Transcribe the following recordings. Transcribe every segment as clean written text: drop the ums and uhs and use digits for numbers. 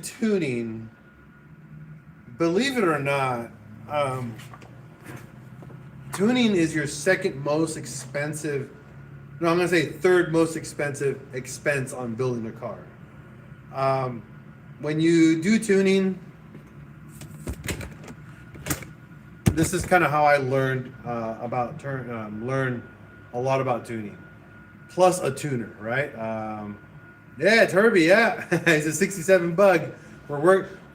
tuning, believe it or not, tuning is your second most expensive. No, I'm gonna say third most expensive expense on building a car. Um, when you do tuning, this is kind of how I learned learn a lot about tuning. Plus a tuner, right? Yeah, it's Herbie. Yeah, he's a '67 Bug.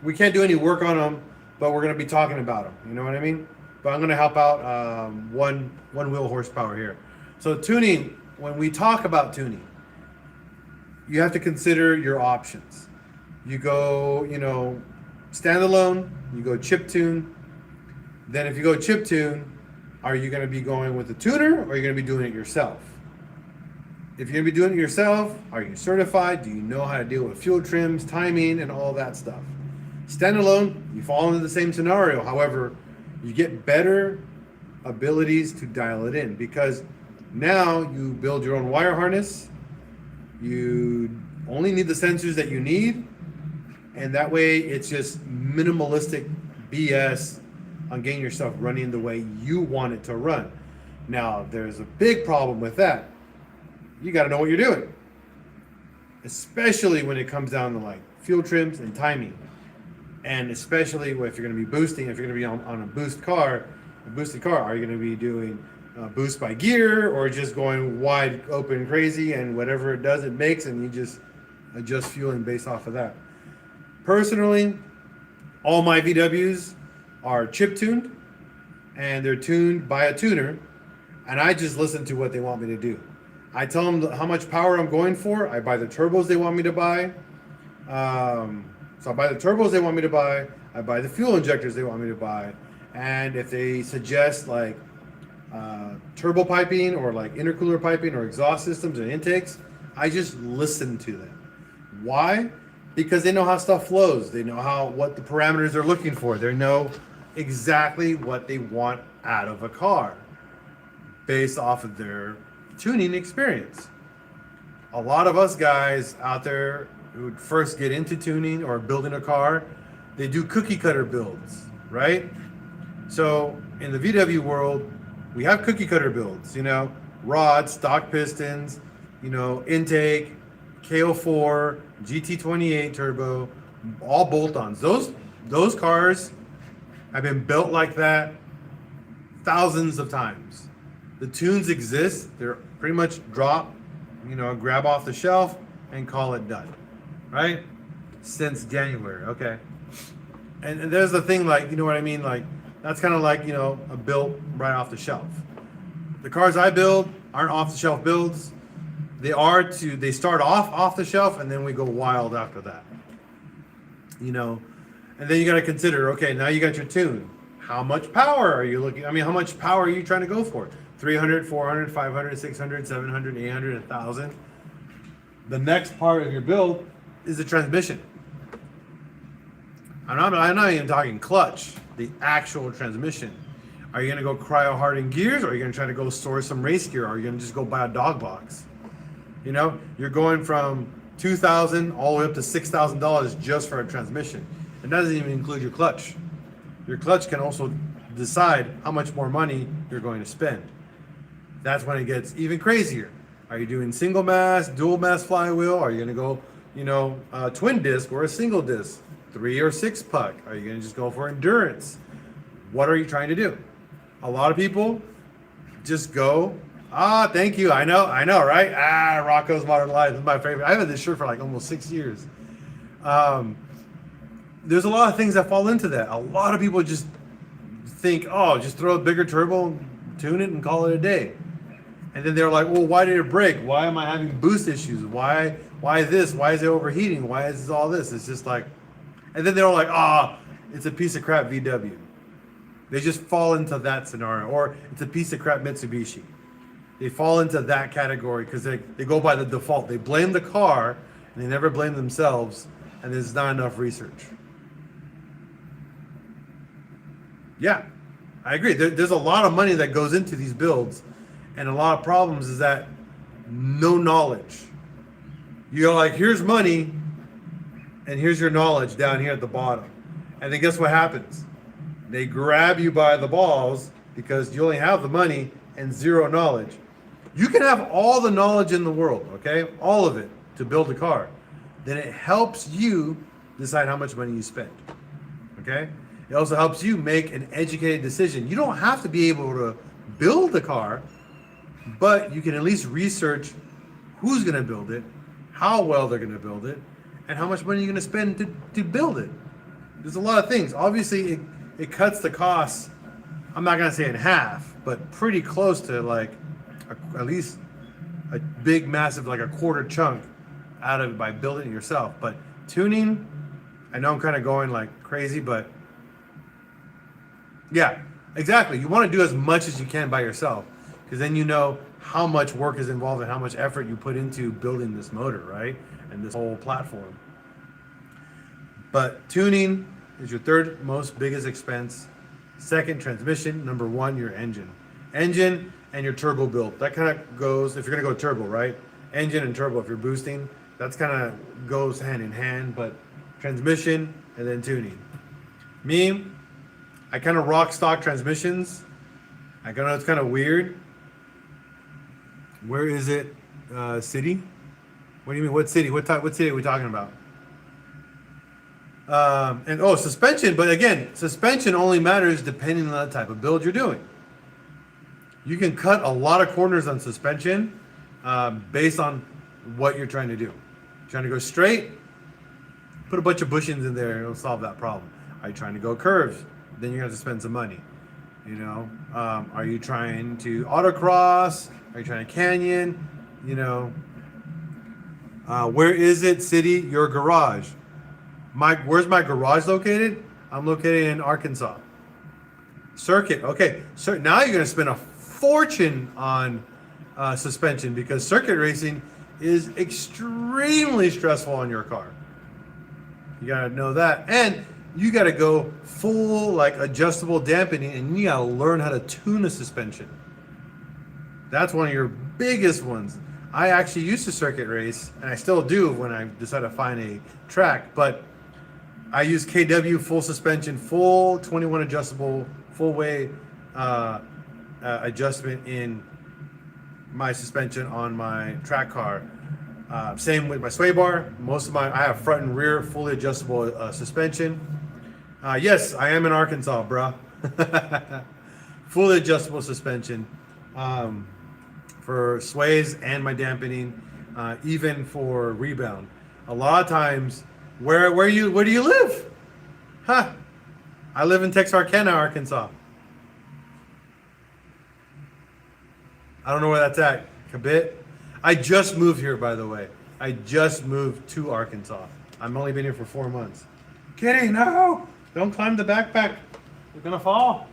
We can't do any work on him, but we're gonna be talking about him. You know what I mean? But I'm gonna help out one wheel horsepower here. So tuning. When we talk about tuning, you have to consider your options. You go, standalone. You go chip tune. Then if you go chip tune, are you going to be going with a tuner or are you going to be doing it yourself? If you're going to be doing it yourself, are you certified? Do you know how to deal with fuel trims, timing, and all that stuff? Standalone, you fall into the same scenario. However, you get better abilities to dial it in because now you build your own wire harness. You only need the sensors that you need. And that way it's just minimalistic BS on getting your stuff running the way you want it to run. Now, there's a big problem with that. You got to know what you're doing, especially when it comes down to like fuel trims and timing. And especially if you're going to be boosting, if you're going to be on a boosted car, are you going to be doing boost by gear or just going wide open crazy and whatever it does it makes and you just adjust fueling based off of that? Personally, all my VWs are chip tuned and they're tuned by a tuner and I just listen to what they want me to do. I tell them how much power I'm going for. I buy the turbos they want me to buy. So I buy the turbos they want me to buy. I buy the fuel injectors they want me to buy. And if they suggest like turbo piping or like intercooler piping or exhaust systems and intakes, I just listen to them. Why? Because they know how stuff flows. They know what the parameters they're looking for. They know exactly what they want out of a car based off of their tuning experience. A lot of us guys out there who would first get into tuning or building a car, they do cookie cutter builds, right? So in the VW world, we have cookie cutter builds, rods, stock pistons, intake, KO4, GT28 turbo, all bolt-ons. Those cars have been built like that thousands of times. The tunes exist. They're pretty much drop, grab off the shelf and call it done, right? Since January, okay. And there's the thing, like, you know what I mean? Like, that's kind of like, a built right off the shelf. The cars I build aren't off the shelf builds. They start off the shelf and then we go wild after that. And then you got to consider, okay, now you got your tune. How much power are you looking? How much power are you trying to go for? 300, 400, 500, 600, 700, 800, 1,000. The next part of your build is the transmission. I'm not even talking clutch, the actual transmission. Are you going to go cryo hardened gears or are you going to try to go source some race gear or are you going to just go buy a dog box? You're going from $2,000 all the way up to $6,000 just for a transmission. And that doesn't even include your clutch. Your clutch can also decide how much more money you're going to spend. That's when it gets even crazier. Are you doing single mass, dual mass flywheel? Are you going to go, twin disc or a single disc, 3 or 6 puck? Are you going to just go for endurance? What are you trying to do? A lot of people just go, thank you. I know, right? Rocco's Modern Life. This is my favorite. I've had this shirt for like almost 6 years. There's a lot of things that fall into that. A lot of people just think, just throw a bigger turbo, tune it, and call it a day. And then they're like, well, why did it break? Why am I having boost issues? Why this? Why is it overheating? Why is all this? It's just like, and then they're like, it's a piece of crap VW. They just fall into that scenario. Or it's a piece of crap Mitsubishi. They fall into that category because they go by the default. They blame the car and they never blame themselves, and there's not enough research. Yeah, I agree. There's a lot of money that goes into these builds, and a lot of problems is that no knowledge. You're like, here's money, and here's your knowledge down here at the bottom. And then guess what happens? They grab you by the balls because you only have the money and zero knowledge. You can have all the knowledge in the world, okay? All of it to build a car. Then it helps you decide how much money you spend, okay? It also helps you make an educated decision. You don't have to be able to build a car, but you can at least research who's going to build it, how well they're going to build it, and how much money you're going to spend to build it. There's a lot of things. Obviously, it cuts the costs, I'm not going to say in half, but pretty close to like at least a big, massive, like a quarter chunk out of it by building it yourself. But tuning, I know I'm kind of going like crazy, but yeah, exactly. You want to do as much as you can by yourself, because then you know how much work is involved and how much effort you put into building this motor, right? And this whole platform. But tuning is your third most biggest expense. Second, transmission. Number one, your engine. Engine and your turbo build. That kind of goes, if you're going to go turbo, right? Engine and turbo, if you're boosting, that's kind of goes hand in hand, but transmission and then tuning. Me, I kind of rock stock transmissions. I know it's kind of weird. Where is it? City? What do you mean? What city? What city are we talking about? And suspension. But again, suspension only matters depending on the type of build you're doing. You can cut a lot of corners on suspension based on what you're trying to do. Trying to go straight, put a bunch of bushings in there, it'll solve that problem. Are you trying to go curves? Then you're going to have to spend some money. You know, are you trying to autocross? Are you trying to canyon? You know, where is it, city? Your garage. Where's my garage located? I'm located in Arkansas. Circuit. Okay, so now you're going to spend a fortune on suspension because circuit racing is extremely stressful on your car. You got to know that. And you got to go full like adjustable dampening, and you got to learn how to tune a suspension. That's one of your biggest ones. I actually used to circuit race, and I still do when I decide to find a track, but I use KW full suspension, full 21 adjustable, full way adjustment in my suspension on my track car. Same with my sway bar. I have front and rear fully adjustable suspension. Yes, I am in Arkansas, bruh. Fully adjustable suspension for sways and my dampening, even for rebound. A lot of times, where do you live? Huh? I live in Texarkana, Arkansas. I don't know where that's at. Cabot. I just moved here, by the way. I just moved to Arkansas. I've only been here for 4 months. Kitty, no! Don't climb the backpack. You're gonna fall.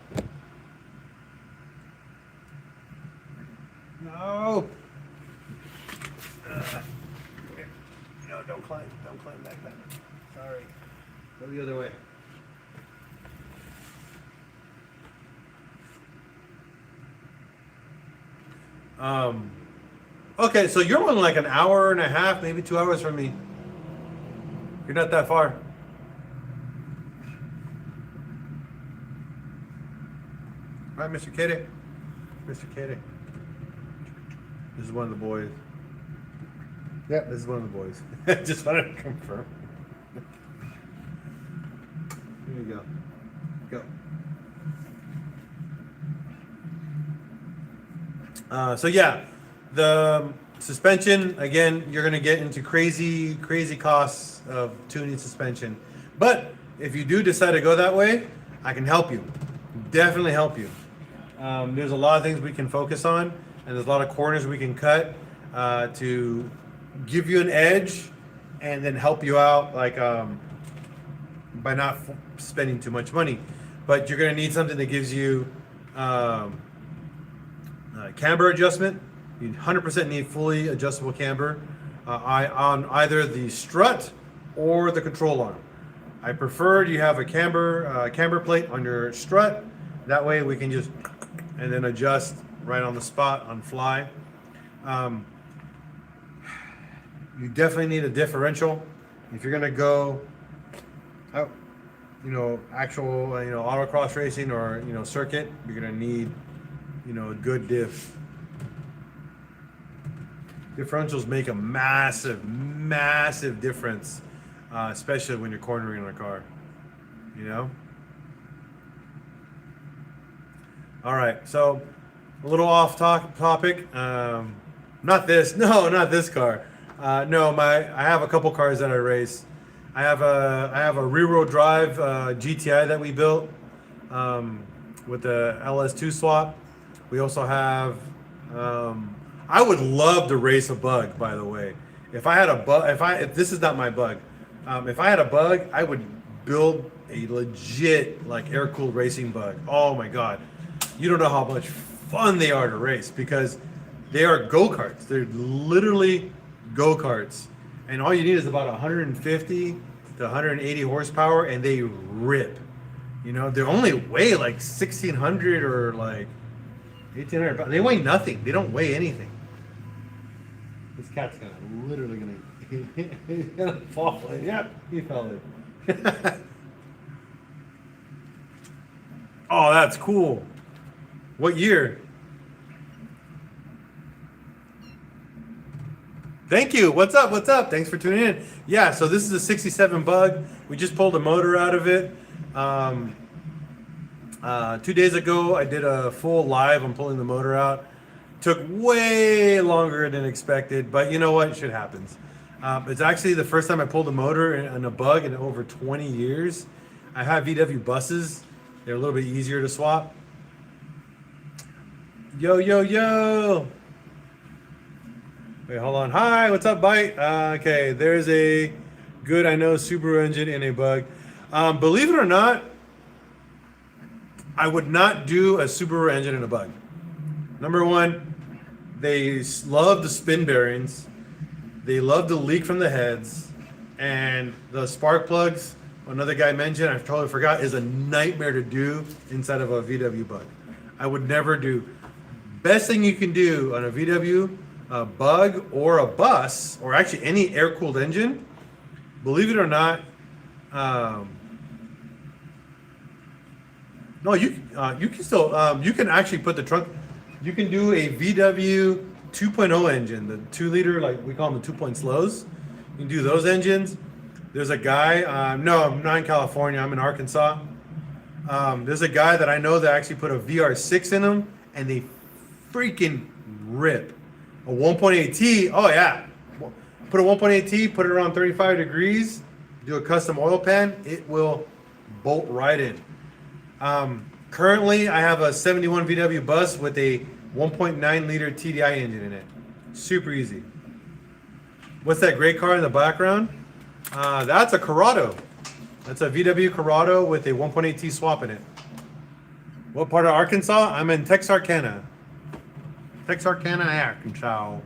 No. No, don't climb backpack. Sorry. Go the other way. Okay, so you're only like an hour and a half, maybe 2 hours from me. You're not that far. All right, Mr. Kitty. Mr. Kitty. This is one of the boys. Yeah, this is one of the boys. Just wanted to confirm. Here you go. Go. So yeah, the suspension, again, you're going to get into crazy costs of tuning suspension. But if you do decide to go that way, I can help you. Definitely help you. There's a lot of things we can focus on, and there's a lot of corners we can cut to give you an edge and then help you out, like by not spending too much money. But you're going to need something that gives you camber adjustment. You 100% need fully adjustable camber on either the strut or the control arm. I prefer you have a camber plate on your strut. That way we can just and then adjust right on the spot on fly. You definitely need a differential. if you're gonna go, oh, actual, autocross racing or circuit, you're gonna need, a good diff. Differentials make a massive, massive difference, especially when you're cornering on a car. All right, so a little off topic. Not this. No, not this car. No, I have a couple cars that I race. I have a rear-wheel drive GTI that we built with the LS2 swap. We also have. I would love to race a bug. By the way, if I had a bug, if this is not my bug, if I had a bug, I would build a legit air-cooled racing bug. Oh my god, you don't know how much fun they are to race because they are go-karts. They're literally go-karts, and all you need is about 150 to 180 horsepower, and they rip. They only weigh 1,600 or 1,800 pounds. They weigh nothing. They don't weigh anything. This cat's literally gonna fall. Yep, he fell in. Oh, that's cool. What year? Thank you. What's up? What's up? Thanks for tuning in. Yeah, so this is a 67 bug. We just pulled a motor out of it. 2 days ago, I did a full live on pulling the motor out. Took way longer than expected, but you know what? Shit happens. It's actually the first time I pulled a motor in a bug in over 20 years. I have VW buses. They're a little bit easier to swap. Yo, yo, yo. Wait, hold on. Hi, what's up, Bite? Okay, there's a good, I know, Subaru engine in a bug. Believe it or not, I would not do a Subaru engine in a bug. Number one, they love the spin bearings. They love the leak from the heads. And the spark plugs, another guy mentioned, I totally forgot, is a nightmare to do inside of a VW bug. I would never do. Best thing you can do on a VW bug or a bus, or actually any air-cooled engine, believe it or not, no, you can still, you can actually put the trunk, you can do a VW 2.0 engine, the 2-liter, we call them the 2-point slows. You can do those engines. There's a guy, no, I'm not in California, I'm in Arkansas. There's a guy that I know that actually put a VR6 in them, and they freaking rip. A 1.8T, oh yeah. Put a 1.8T, put it around 35 degrees, do a custom oil pan, it will bolt right in. Currently, I have a 71 VW bus with a 1.9 liter TDI engine in it. Super easy. What's that gray car in the background? That's a Corrado. That's a VW Corrado with a 1.8T swap in it. What part of Arkansas? I'm in Texarkana. Texarkana, Arkansas.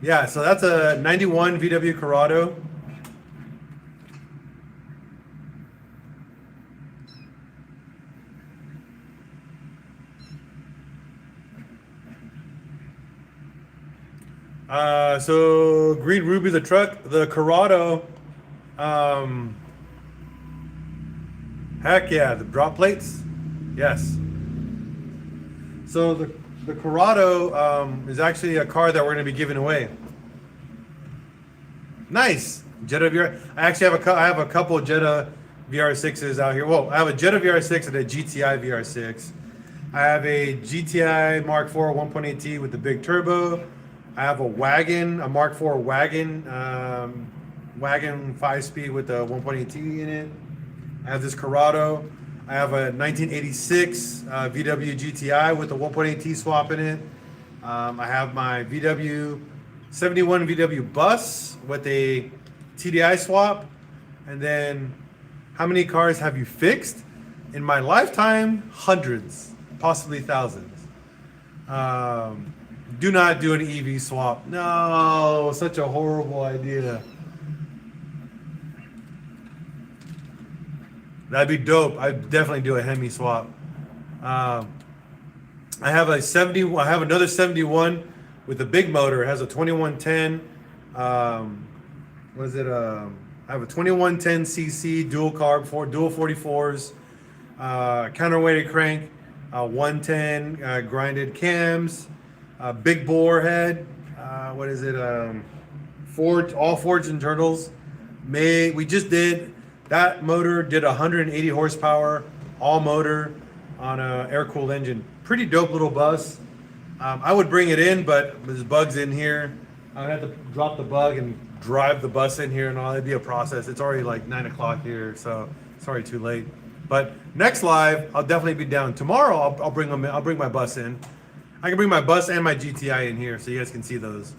Yeah, so that's a 91 VW Corrado. So Green Ruby the truck, the Corrado, heck yeah, the drop plates, yes. So the Corrado is actually a car that we're going to be giving away. Nice. Jetta VR. I actually have a couple Jetta VR6s out here. Well, I have a Jetta VR6 and a GTI VR6. I have a GTI Mark IV 1.8T with the big turbo. I have a wagon, a Mark IV wagon, wagon 5-speed with the 1.8T in it. I have this Corrado. I have a 1986 VW GTI with a 1.8T swap in it. I have my VW 71 VW bus with a TDI swap. And then, how many cars have you fixed? In my lifetime, hundreds, possibly thousands. Do not do an EV swap. No, such a horrible idea. That'd be dope. I'd definitely do a Hemi swap. I have a 70. I have another 71 with a big motor. It has a 2110 what is it? I have a 2110cc dual carb, dual 44s, counterweighted crank, 110 grinded cams, big bore head. What is it? All forged internals. We just did that motor. Did 180 horsepower, all motor on a air cooled engine. Pretty dope little bus. I would bring it in, but there's bugs in here. I'd have to drop the bug and drive the bus in here and all. It'd be a process. It's already like 9 o'clock here, so it's already too late. But next live, I'll definitely be down. Tomorrow, I'll bring them in. I'll bring my bus in. I can bring my bus and my GTI in here so you guys can see those.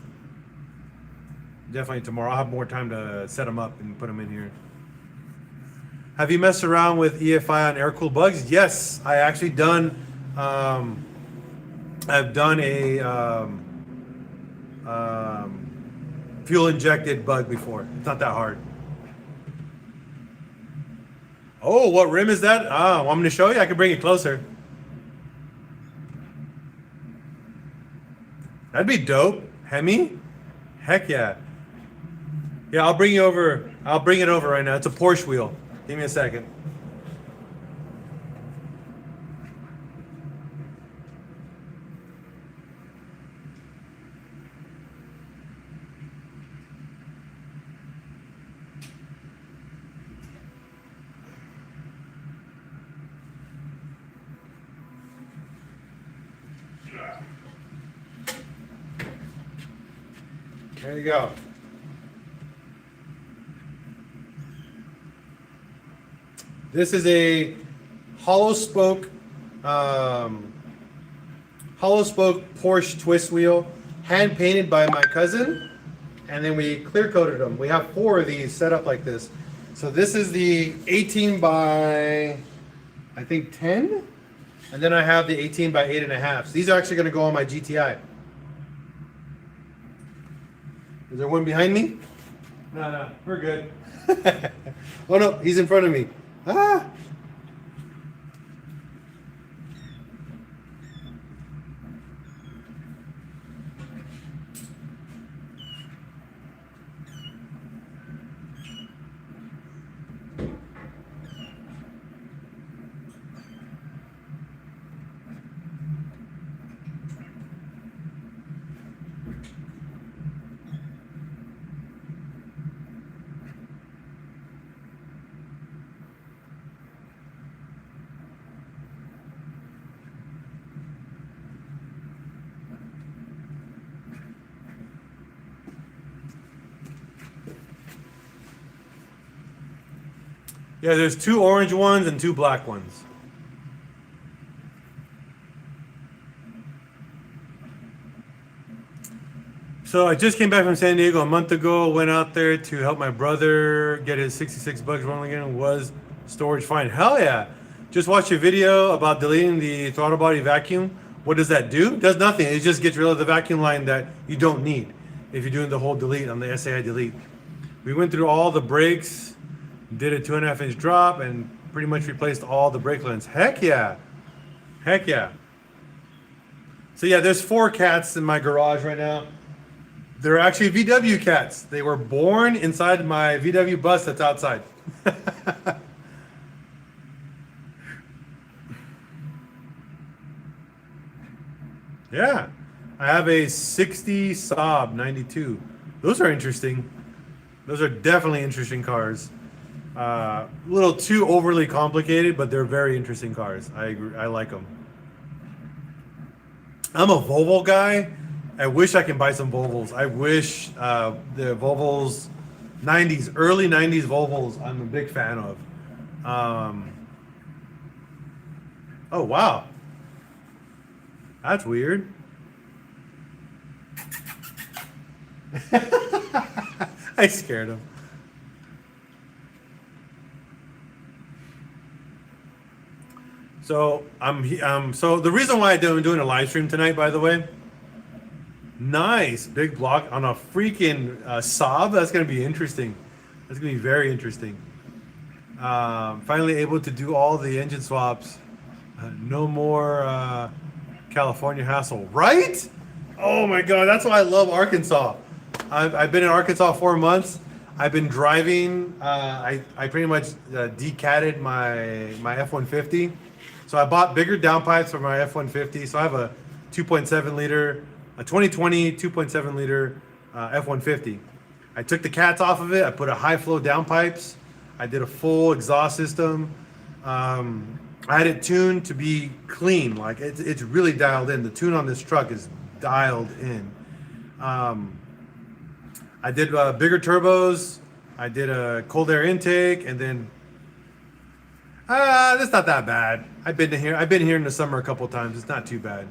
Definitely tomorrow. I'll have more time to set them up and put them in here. Have you messed around with EFI on air-cooled bugs? Yes, I actually done. I've done a fuel-injected bug before. It's not that hard. Oh, what rim is that? Oh, want me to show you? I can bring it closer. That'd be dope. Hemi? Heck yeah. Yeah, I'll bring you over. I'll bring it over right now. It's a Porsche wheel. Give me a second. There you go. This is a hollow spoke Porsche twist wheel, hand painted by my cousin, and then we clear coated them. We have 4 of these set up like this. So this is the 18 by I think 10, and then I have the 18 by 8.5. So these are actually going to go on my GTI. Is there one behind me? No, we're good. Oh no, he's in front of me. Ah! Yeah, there's 2 orange ones and 2 black ones. So I just came back from San Diego a month ago. Went out there to help my brother get his 66 bucks rolling again. Was storage fine? Hell yeah! Just watched a video about deleting the throttle body vacuum. What does that do? It does nothing. It just gets rid of the vacuum line that you don't need if you're doing the whole delete on the SAI delete. We went through all the brakes. Did a 2.5 inch drop and pretty much replaced all the brake lines. Heck yeah. Heck yeah. So yeah, there's 4 cats in my garage right now. They're actually VW cats. They were born inside my VW bus that's outside. Yeah. I have a 60 Saab 92. Those are interesting. Those are definitely interesting cars. A little too overly complicated, but they're very interesting cars. I agree. I like them. I'm a Volvo guy. I wish I can buy some Volvos. I wish the Volvos, early 90s Volvos, I'm a big fan of. Oh, wow. That's weird. I scared him. So so the reason why I'm doing a live stream tonight, by the way, nice big block on a freaking Saab. That's gonna be interesting. That's gonna be very interesting. Finally able to do all the engine swaps. No more California hassle, right? Oh my God, that's why I love Arkansas. I've been in Arkansas 4 months. I've been driving. I pretty much decatted my F-150. So I bought bigger downpipes for my F-150. So I have a 2.7 liter, a 2020 2.7 liter F-150. I took the cats off of it. I put a high flow downpipes. I did a full exhaust system. I had it tuned to be clean. Like it's really dialed in. The tune on this truck is dialed in. I did bigger turbos. I did a cold air intake, and then that's not that bad. I've been here in the summer a couple times. It's not too bad.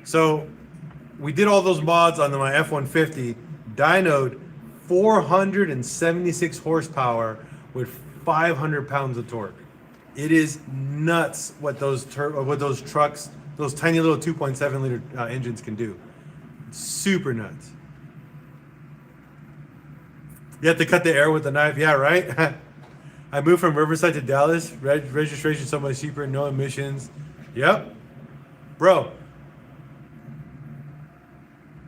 So we did all those mods on my F-150. Dynoed 476 horsepower with 500 pounds of torque. It is nuts what those trucks, those tiny little 2.7 liter engines can do. Super nuts. You have to cut the air with a knife. Yeah, right? I moved from Riverside to Dallas. Registration so much cheaper, no emissions. Yep. Bro.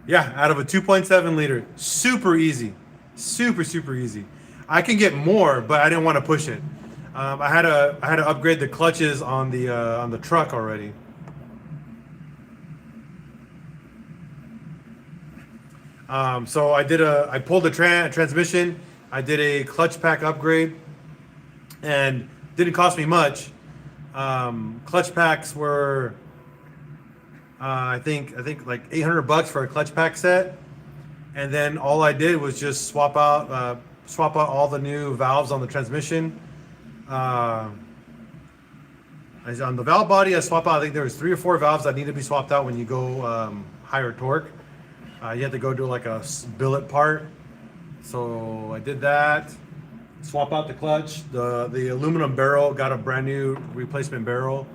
Yeah, out of a 2.7 liter. Super easy. Super easy. I can get more, but I didn't want to push it. I had to upgrade the clutches on the truck already. So I pulled the transmission. I did a clutch pack upgrade, and didn't cost me much. Clutch packs were, I think like $800 for a clutch pack set, and then all I did was just swap out all the new valves on the transmission. On the valve body, I swap out. I think there was 3 or 4 valves that need to be swapped out when you go higher torque. You have to go do like a billet part. So I did that. Swap out the clutch. The aluminum barrel, got a brand new replacement barrel.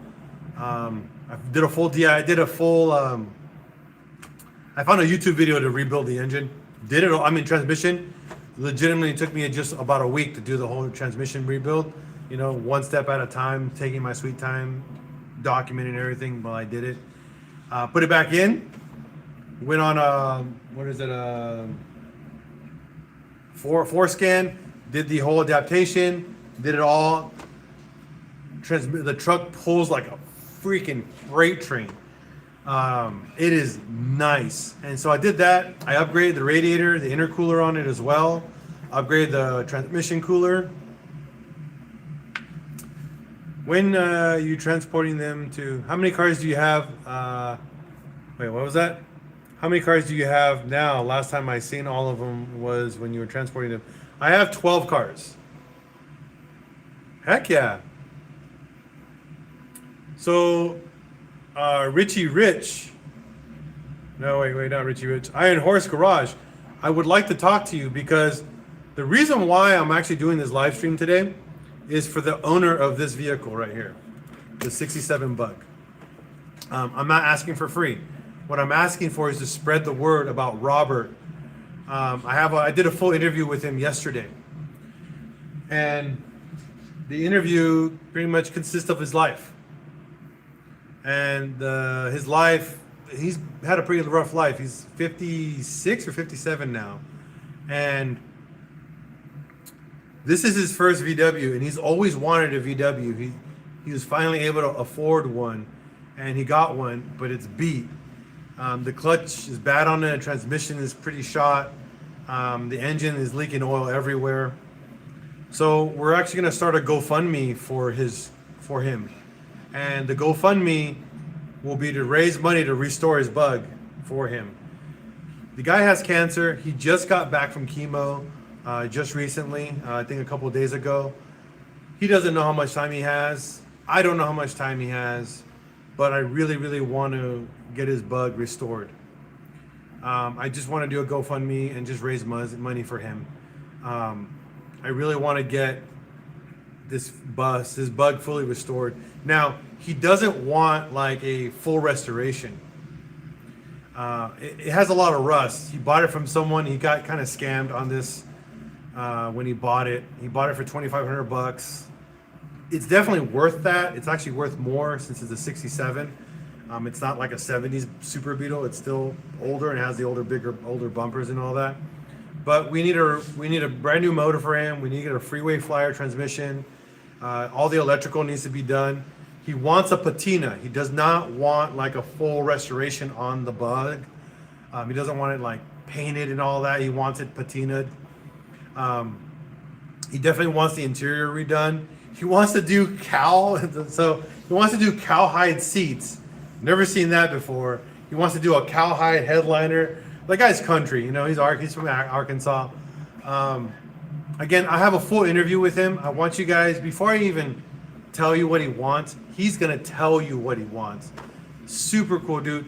I did a full DI. I did a full. I found a YouTube video to rebuild the engine. Transmission. Legitimately, it took me just about a week to do the whole transmission rebuild. You know, one step at a time, taking my sweet time, documenting everything while I did it. Put it back in. Went on forescan, did the whole adaptation, did it all. The truck pulls like a freaking freight train. It is nice. And so I did that. I upgraded the radiator, the intercooler on it as well. Upgraded the transmission cooler. When you transporting them to, how many cars do you have? Wait, what was that? How many cars do you have now? Last time I seen all of them was when you were transporting them. I have 12 cars. Heck yeah. So, Richie Rich. No, wait, not Richie Rich. Iron Horse Garage. I would like to talk to you because the reason why I'm actually doing this live stream today is for the owner of this vehicle right here, the 67 Bug. I'm not asking for free. What I'm asking for is to spread the word about Robert. I did a full interview with him yesterday, and the interview pretty much consists of his life. And his life, he's had a pretty rough life. He's 56 or 57 now, and this is his first VW, and he's always wanted a VW. He was finally able to afford one, and he got one, but it's beat. The clutch is bad on it. The transmission is pretty shot. The engine is leaking oil everywhere. So we're actually going to start a GoFundMe for him, and the GoFundMe will be to raise money to restore his Bug for him. The guy has cancer. He just got back from chemo just recently. I think a couple of days ago. He doesn't know how much time he has. I don't know how much time he has, but I really want to get his Bug restored. I just want to do a GoFundMe and just raise money for him. I really want to get his Bug fully restored. Now, he doesn't want like a full restoration. It has a lot of rust. He bought it from someone. He got kind of scammed on this when he bought it. He bought it for $2,500. It's definitely worth that. It's actually worth more since it's a 67. It's not like a 70s Super Beetle. It's still older and has the older bumpers and all that. But we need a brand new motor for him. We need to get a freeway flyer transmission. All the electrical needs to be done. He wants a patina. He does not want like a full restoration on the bug. He doesn't want it like painted and all that. He wants it patinaed. He definitely wants the interior redone. He wants to do cow, so he wants to do cowhide seats. Never seen that before. He wants to do a cowhide headliner. That guy's country, you know. He's from Arkansas. Again, I have a full interview with him. I want you guys, before I even tell you what he wants, he's gonna tell you what he wants. Super cool dude.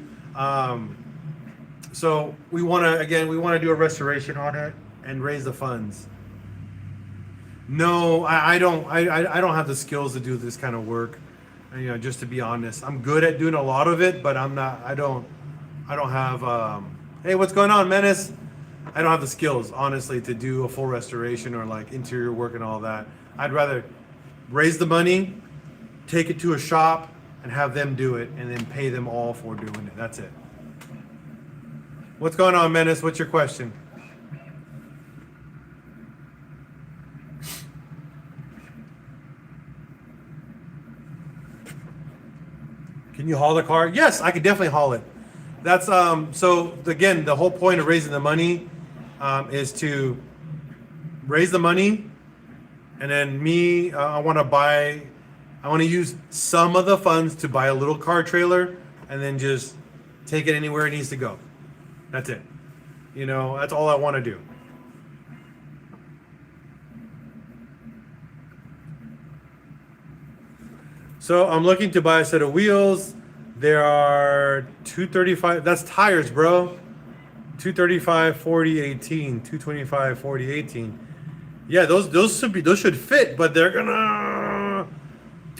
So we want to do a restoration on it and raise the funds. No, I don't have the skills to do this kind of work. You know, just to be honest, I'm good at doing a lot of it, but I don't have. Hey, what's going on, Menace? I don't have the skills, honestly, to do a full restoration or like interior work and all that. I'd rather raise the money, take it to a shop, and have them do it, and then pay them all for doing it. That's it. What's going on, Menace? What's your question? Can you haul the car? Yes, I could definitely haul it. That's so again, the whole point of raising the money is to raise the money, and then I want to use some of the funds to buy a little car trailer, and then just take it anywhere it needs to go. That's it. You know, that's all I want to do. So I'm looking to buy a set of wheels. There are 235. That's tires, bro. 235, 40, 18. 225, 40, 18. Yeah, those should fit, but they're gonna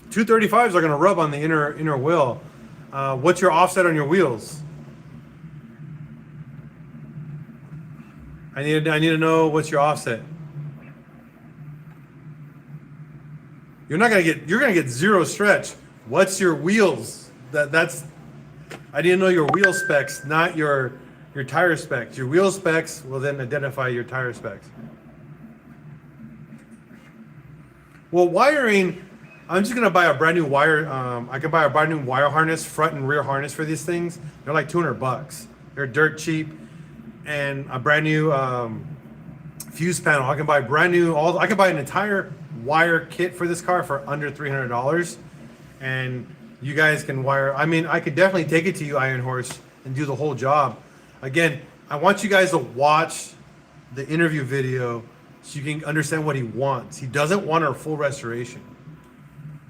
235s are gonna rub on the inner wheel. What's your offset on your wheels? I need to know what's your offset. You're gonna get zero stretch. What's your wheels? I need to know your wheel specs, not your tire specs. Your wheel specs will then identify your tire specs. Well, wiring, I'm just gonna buy a brand new wire. I can buy a brand new wire harness, front and rear harness for these things. They're like $200. They're dirt cheap, and a brand new fuse panel. I can buy I can buy an entire wire kit for this car for under $300, and you guys can wire. I mean, I could definitely take it to you, Iron Horse, and do the whole job. Again, I want you guys to watch the interview video so you can understand what he wants. He doesn't want a full restoration.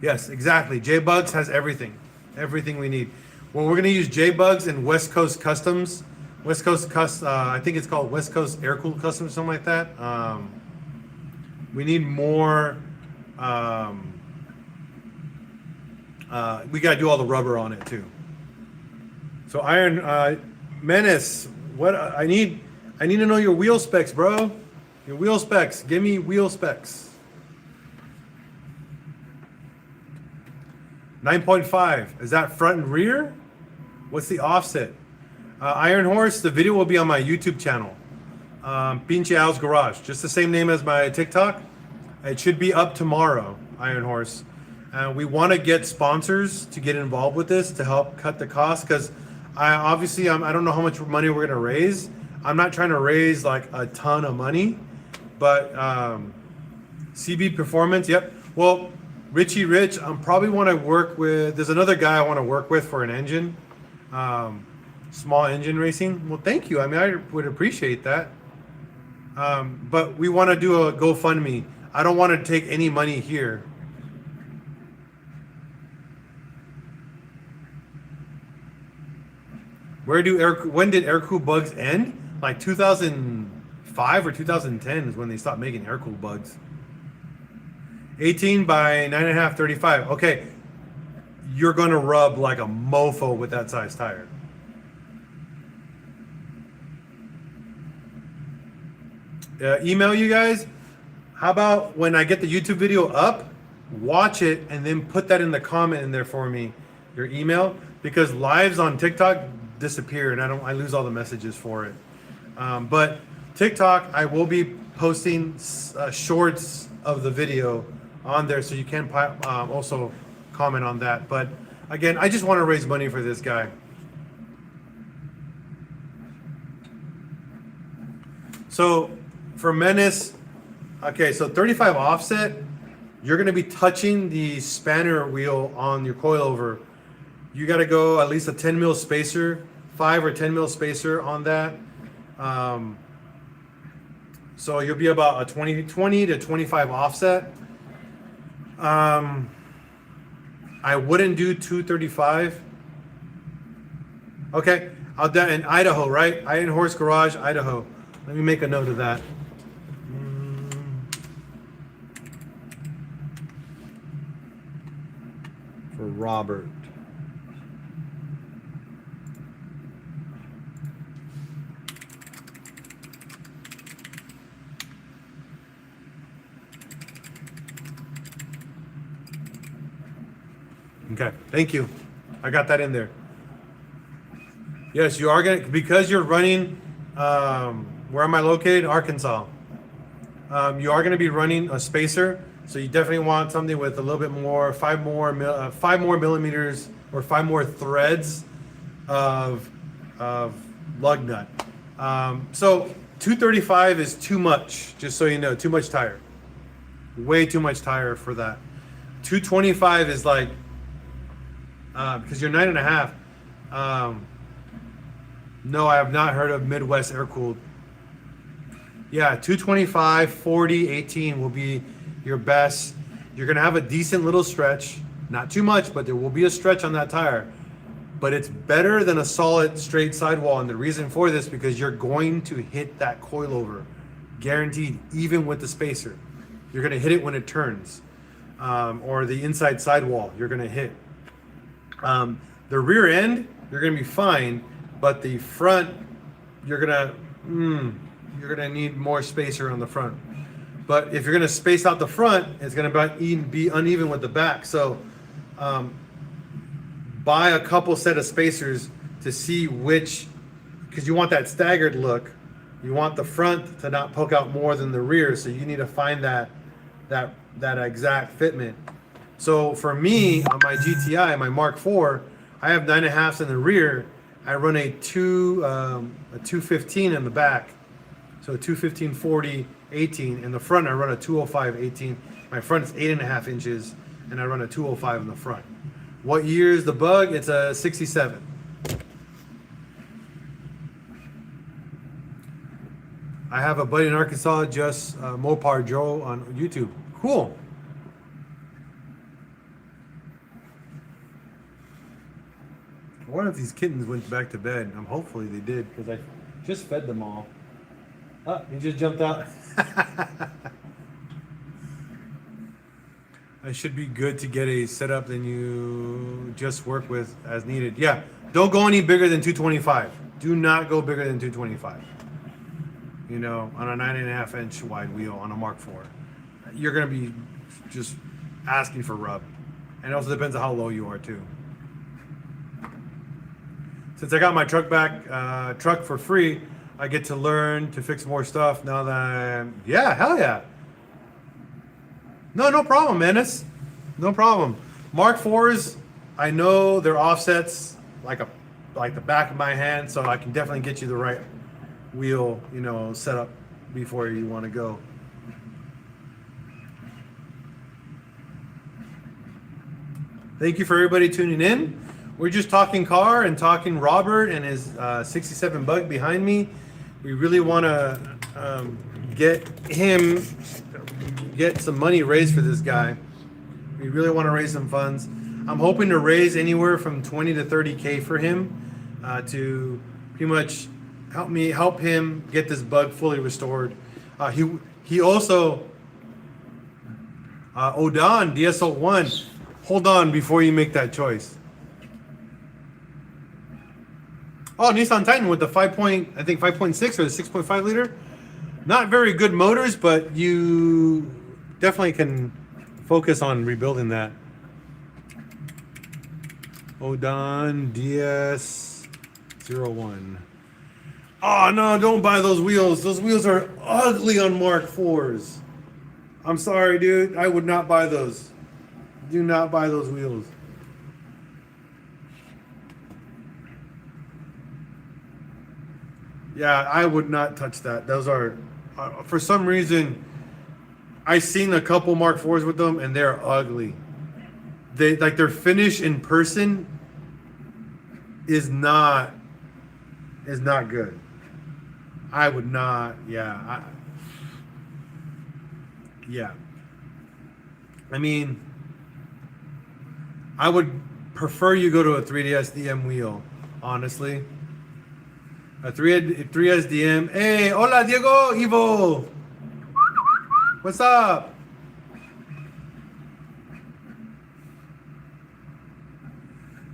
Yes, exactly. J-Bugs has everything we need. Well, we're gonna use J-Bugs and West Coast Customs. I think it's called West Coast Air Cooled Customs, something like that. We need more. We gotta do all the rubber on it too. So Iron Menace, what I need to know your wheel specs, bro. Your wheel specs. Give me wheel specs. 9.5. Is that front and rear? What's the offset? Iron Horse, the video will be on my YouTube channel. PincheAls Garage. Just the same name as my TikTok. It should be up tomorrow, Iron Horse. We want to get sponsors to get involved with this to help cut the cost, because I don't know how much money we're going to raise. I'm not trying to raise like a ton of money, but CB Performance, yep. Well, Richie Rich, I probably want to work with, there's another guy I want to work with for an engine, small engine racing. Well, thank you. I mean, I would appreciate that. But we want to do a GoFundMe. I don't want to take any money here. When did air-cooled bugs end? Like 2005 or 2010 is when they stopped making air-cooled bugs. 18 by 9.5, 35. Okay, you're gonna rub like a mofo with that size tire. Email you guys. How about when I get the YouTube video up, watch it and then put that in the comment in there for me, your email, because lives on TikTok disappear and I lose all the messages for it. But TikTok, I will be posting shorts of the video on there, so you can also comment on that. But again, I just want to raise money for this guy. So for Menace, okay, so 35 offset, you're going to be touching the spanner wheel on your coilover. You got to go at least a 10 mil spacer, 5 or 10 mil spacer on that. So you'll be about a 20 to 25 offset. I wouldn't do 235. Okay, I'll do in Idaho, right? Iron Horse Garage, Idaho. Let me make a note of that. For Robert. Okay, thank you. I got that in there. Yes, you are gonna, because you're running, where am I located? Arkansas. You are gonna be running a spacer, so you definitely want something with a little bit more, 5 more millimeters or 5 more threads of lug nut. So 235 is too much, just so you know, too much tire. Way too much tire for that. 225 is like, because you're 9.5. No, I have not heard of Midwest air cooled. Yeah, 225, 40, 18 will be your best. You're gonna have a decent little stretch, not too much, but there will be a stretch on that tire. But it's better than a solid straight sidewall, and the reason for this because you're going to hit that coilover, guaranteed, even with the spacer. You're gonna hit it when it turns, or the inside sidewall. You're gonna hit. The rear end, you're gonna be fine, but the front, you're gonna need more spacer on the front. But if you're gonna space out the front, it's gonna be uneven with the back. So buy a couple set of spacers to see which, because you want that staggered look. You want the front to not poke out more than the rear, so you need to find that exact fitment. So for me, on my GTI, my Mark IV, I have 9.5s in the rear. I run a 215 in the back. So 215, 40, 18. In the front, I run a 205, 18. My front is 8.5 inches, and I run a 205 in the front. What year is the bug? It's a 67. I have a buddy in Arkansas, just Mopar Joe on YouTube. Cool. I wonder if these kittens went back to bed. Hopefully they did, because I just fed them all. Oh, he just jumped out. I should be good to get a setup than you just work with as needed. Yeah, don't go any bigger than 225. Do not go bigger than 225. You know, on a 9.5 inch wide wheel on a Mark IV. You're going to be just asking for rub. And it also depends on how low you are too. Since I got my truck for free, I get to learn to fix more stuff now that yeah, hell yeah. No problem, Menace. No problem. Mark IVs, I know their offsets like the back of my hand, so I can definitely get you the right wheel, you know, set up before you want to go. Thank you for everybody tuning in. We're just talking car and talking Robert and his 67 bug behind me. We really want to get some money raised for this guy. We really want to raise some funds. I'm hoping to raise anywhere from 20 to 30K for him to pretty much help him get this bug fully restored. He also Odan DSO1. Hold on before you make that choice. Oh, Nissan Titan with the 5.6 or the 6.5 liter. Not very good motors, but you definitely can focus on rebuilding that. Odan DS01. Oh no, don't buy those wheels. Those wheels are ugly on Mark IVs. I'm sorry, dude. I would not buy those. Do not buy those wheels. Yeah, I would not touch that. Those are, for some reason, I've seen a couple Mark IVs with them, and they're ugly. They like their finish in person is not good. I would not. Yeah. I mean, I would prefer you go to a 3DS DM wheel, honestly. A 3S DM. Hey, hola Diego, Evo. What's up?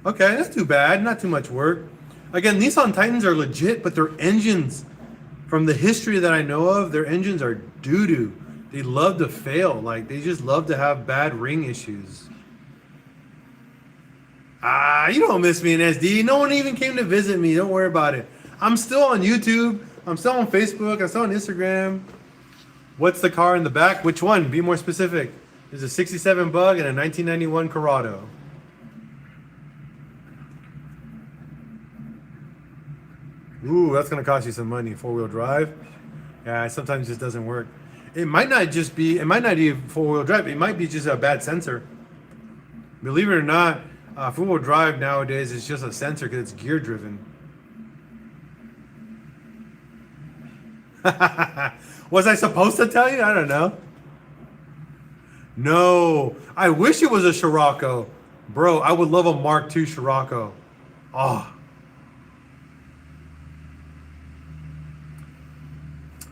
Okay, that's too bad. Not too much work. Again, Nissan Titans are legit, but their engines, from the history that I know of, their engines are doo-doo. They love to fail. Like, they just love to have bad ring issues. You don't miss me in SD. No one even came to visit me. Don't worry about it. I'm still on YouTube. I'm still on Facebook. I'm still on Instagram. What's the car in the back? Which one? Be more specific. There's a 67 Bug and a 1991 Corrado. Ooh, that's going to cost you some money. 4-wheel drive. Yeah, it sometimes just doesn't work. It might not be 4-wheel drive. It might be just a bad sensor. Believe it or not, 4-wheel drive nowadays is just a sensor because it's gear driven. Was I supposed to tell you? I don't know. No, I wish it was a Scirocco. Bro, I would love a Mark II Scirocco. Oh.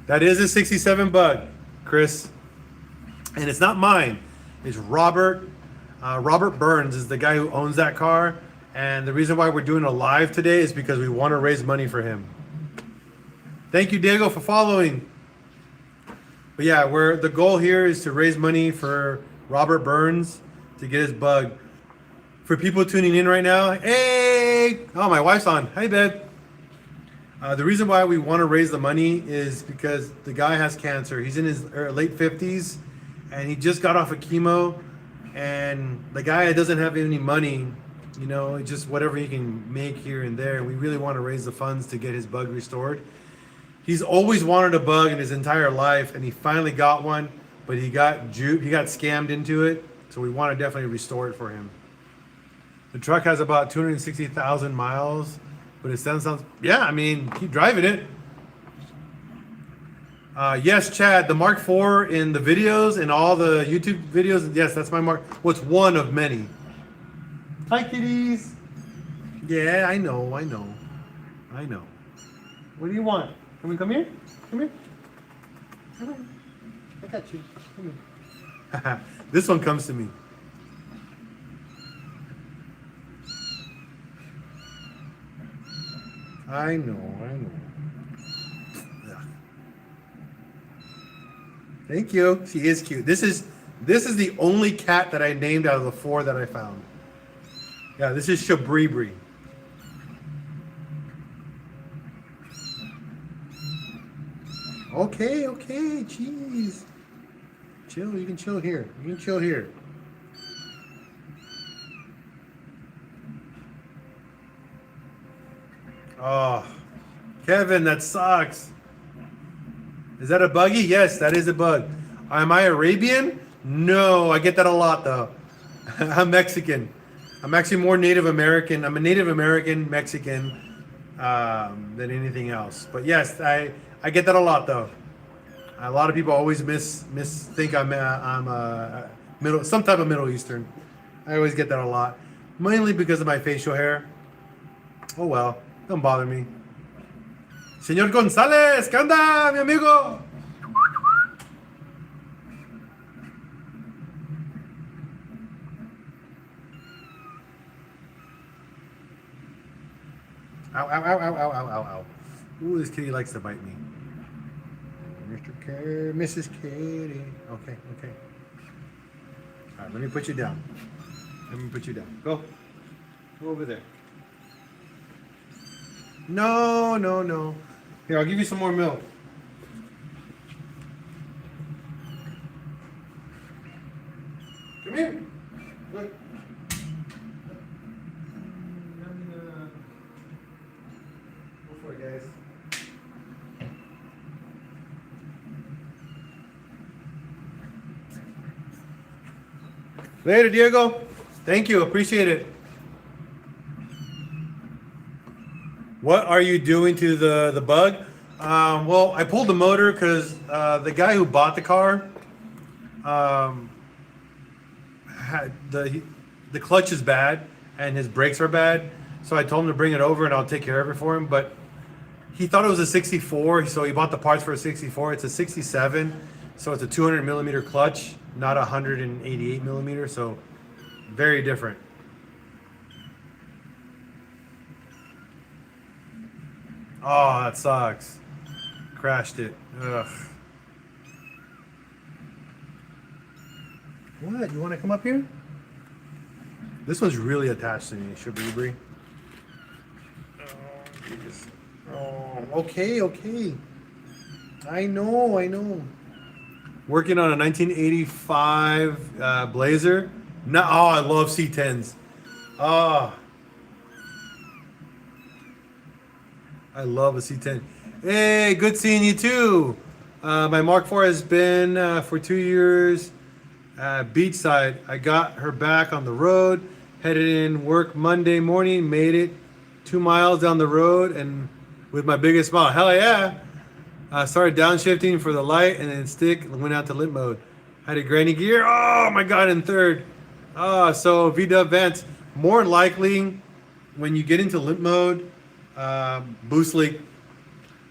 That is a 67 Bug, Chris. And it's not mine. It's Robert. Robert Burns is the guy who owns that car. And the reason why we're doing a live today is because we want to raise money for him. Thank you, Diego, for following. But yeah, the goal here is to raise money for Robert Burns to get his Bug. For people tuning in right now, hey! Oh, my wife's on. Hey, babe. The reason why we want to raise the money is because the guy has cancer. He's in his late 50s, and he just got off of chemo. And the guy doesn't have any money, just whatever he can make here and there. We really want to raise the funds to get his Bug restored. He's always wanted a Bug in his entire life, and he finally got one, but he got scammed into it. So we want to definitely restore it for him. The truck has about 260,000 miles, but it sounds, yeah, I mean, keep driving it. Yes, Chad, the Mark IV in the videos and all the YouTube videos, yes, that's my Mark. Well, it's one of many. Hi, kitties. Yeah, I know. What do you want? Can we come here? Come here. I got you. Come here. This one comes to me. I know. Yeah. Thank you. She is cute. This is the only cat that I named out of the 4 that I found. Yeah, this is Shabribri. Okay, jeez. Chill, you can chill here. Oh, Kevin, that sucks. Is that a buggy? Yes, that is a bug. Am I Arabian? No, I get that a lot though. I'm Mexican. I'm actually more Native American. I'm a Native American Mexican than anything else. But yes, I get that a lot though. A lot of people always think I'm some type of Middle Eastern. I always get that a lot, mainly because of my facial hair. Oh well, don't bother me. Señor González, ¿qué onda, mi amigo? Ow. Ooh, this kitty likes to bite me. Mrs. Kitty. Okay. All right, let me put you down. Go over there. No. Here, I'll give you some more milk. Come here. Look. Go for it, guys. Later, Diego. Thank you. Appreciate it. What are you doing to the bug? Well, I pulled the motor because the guy who bought the car had the clutch is bad and his brakes are bad. So I told him to bring it over and I'll take care of it for him. But he thought it was a 64, so he bought the parts for a 64. It's a 67, so it's a 200 millimeter clutch, not a 188 millimeter. So very different. Oh, that sucks. Crashed it. Ugh. What? You want to come up here? This one's really attached to me, Shabibri. Oh, okay, okay. I know. Working on a 1985 Blazer. No, oh, I love C10s. Oh, I love a C10. Hey, good seeing you too. My Mark IV has been for 2 years beachside. I got her back on the road. Headed in work Monday morning. Made it 2 miles down the road and with my biggest smile. Hell yeah. Started downshifting for the light and then stick. Went out to limp mode. Had a granny gear. Oh my God, in third. So V-dub vents. More than likely, when you get into limp mode, boost leak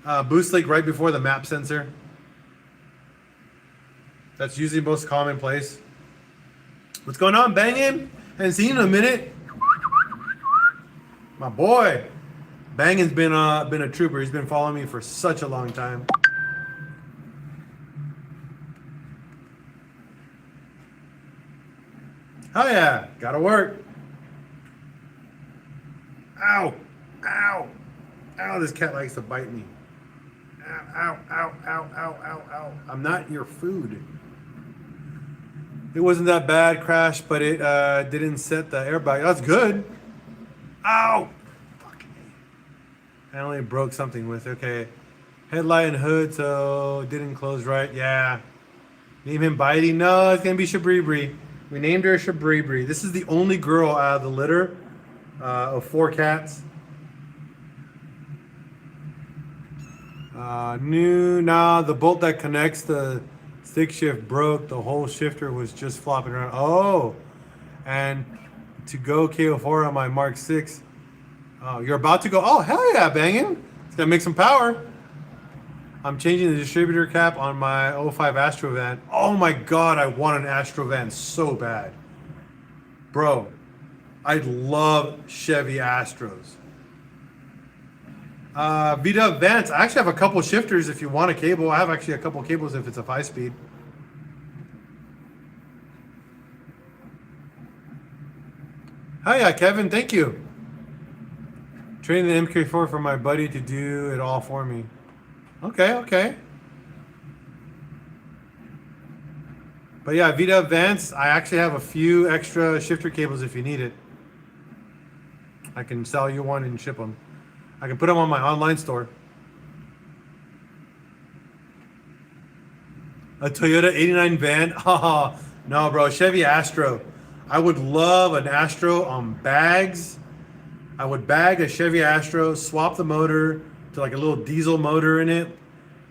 right before the map sensor. That's usually most commonplace. What's going on, Bangin'? Haven't seen you in a minute. My boy, Bangin's been a trooper. He's been following me for such a long time. Hell yeah, gotta work. Ow, ow, ow! This cat likes to bite me. Ow, ow, ow, ow, ow, ow. I'm not your food. It wasn't that bad crash, but it didn't set the airbag. That's good. Ow! Fuck me. I only broke something with, okay. Headlight and hood, so didn't close right. Yeah. Name him Bitey. No, it's going to be Shabribri. We named her Shabribri. This is the only girl out of the litter of 4 cats. The bolt that connects the stick shift broke. The whole shifter was just flopping around. Oh, and to go KO4 on my Mark 6. Oh, you're about to go. Oh, hell yeah, Bangin'. It's going to make some power. I'm changing the distributor cap on my 05 Astro van. Oh my God, I want an Astro van so bad. Bro, I love Chevy Astros. V-dub vents. I actually have a couple shifters if you want a cable. I have actually a couple cables if it's a 5-speed. Hiya, Kevin. Thank you. Trading the MK4 for my buddy to do it all for me. Okay. But yeah, V-dub vents. I actually have a few extra shifter cables if you need it. I can sell you one and ship them. I can put them on my online store. A Toyota 89 van? Oh, no, bro. Chevy Astro. I would love an Astro on bags. I would bag a Chevy Astro, swap the motor to like a little diesel motor in it.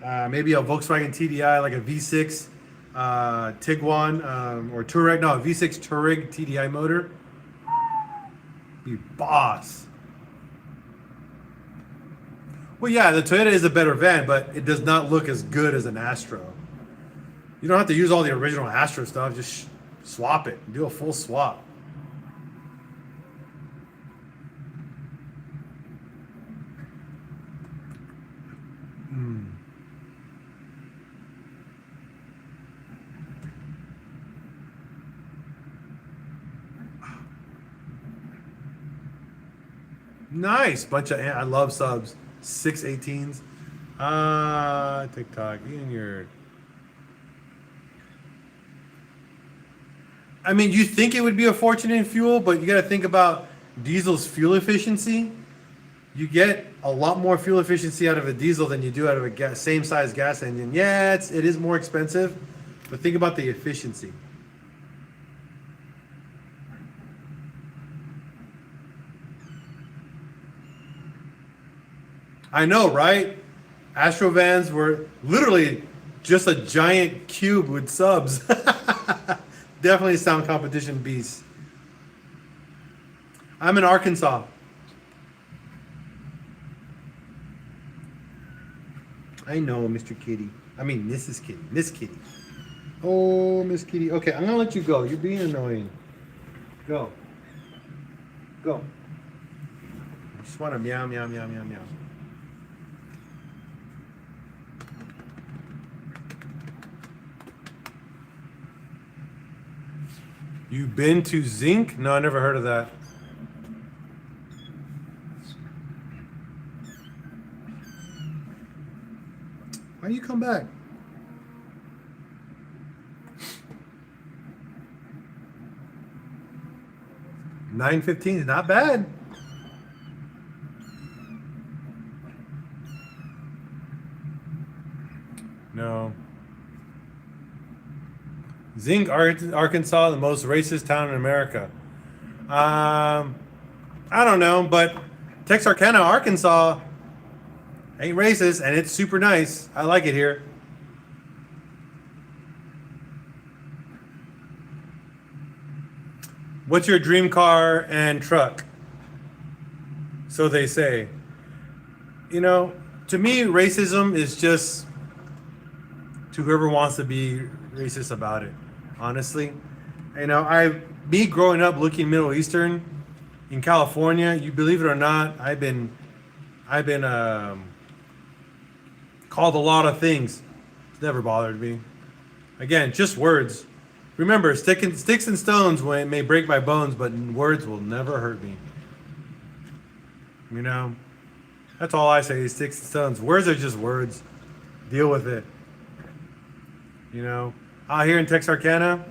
Maybe a Volkswagen TDI, like a V6 Tiguan or Touareg. No, a V6 Touareg TDI motor. Be boss. Well, yeah, the Toyota is a better van, but it does not look as good as an Astro. You don't have to use all the original Astro stuff. Just swap it. Do a full swap. Nice. Bunch of, I love subs. 618s. TikTok. In your. I mean, you think it would be a fortune in fuel, but you got to think about diesel's fuel efficiency. You get a lot more fuel efficiency out of a diesel than you do out of a same size gas engine. Yeah, it is more expensive, but think about the efficiency. I know, right? Astrovans were literally just a giant cube with subs. Definitely sound competition beast. I'm in Arkansas. I know, Mr. Kitty. I mean, Mrs. Kitty. Miss Kitty. Oh, Miss Kitty. Okay, I'm gonna let you go. You're being annoying. Go. Go. I just want to meow, meow, meow, meow, meow. You been to Zinc? No, I never heard of that. Why do you come back? $9.15 is not bad. No. Zinc, Arkansas, the most racist town in America. I don't know, but Texarkana, Arkansas ain't racist, and it's super nice. I like it here. What's your dream car and truck? So they say. You know, to me, racism is just to whoever wants to be racist about it. Honestly, you know, me growing up looking Middle Eastern in California, you believe it or not, I've been called a lot of things. It's never bothered me. Again, just words. Remember, sticks and stones may break my bones, but words will never hurt me. You know, that's all I say. Sticks and stones. Words are just words. Deal with it. You know, out here in Texarkana,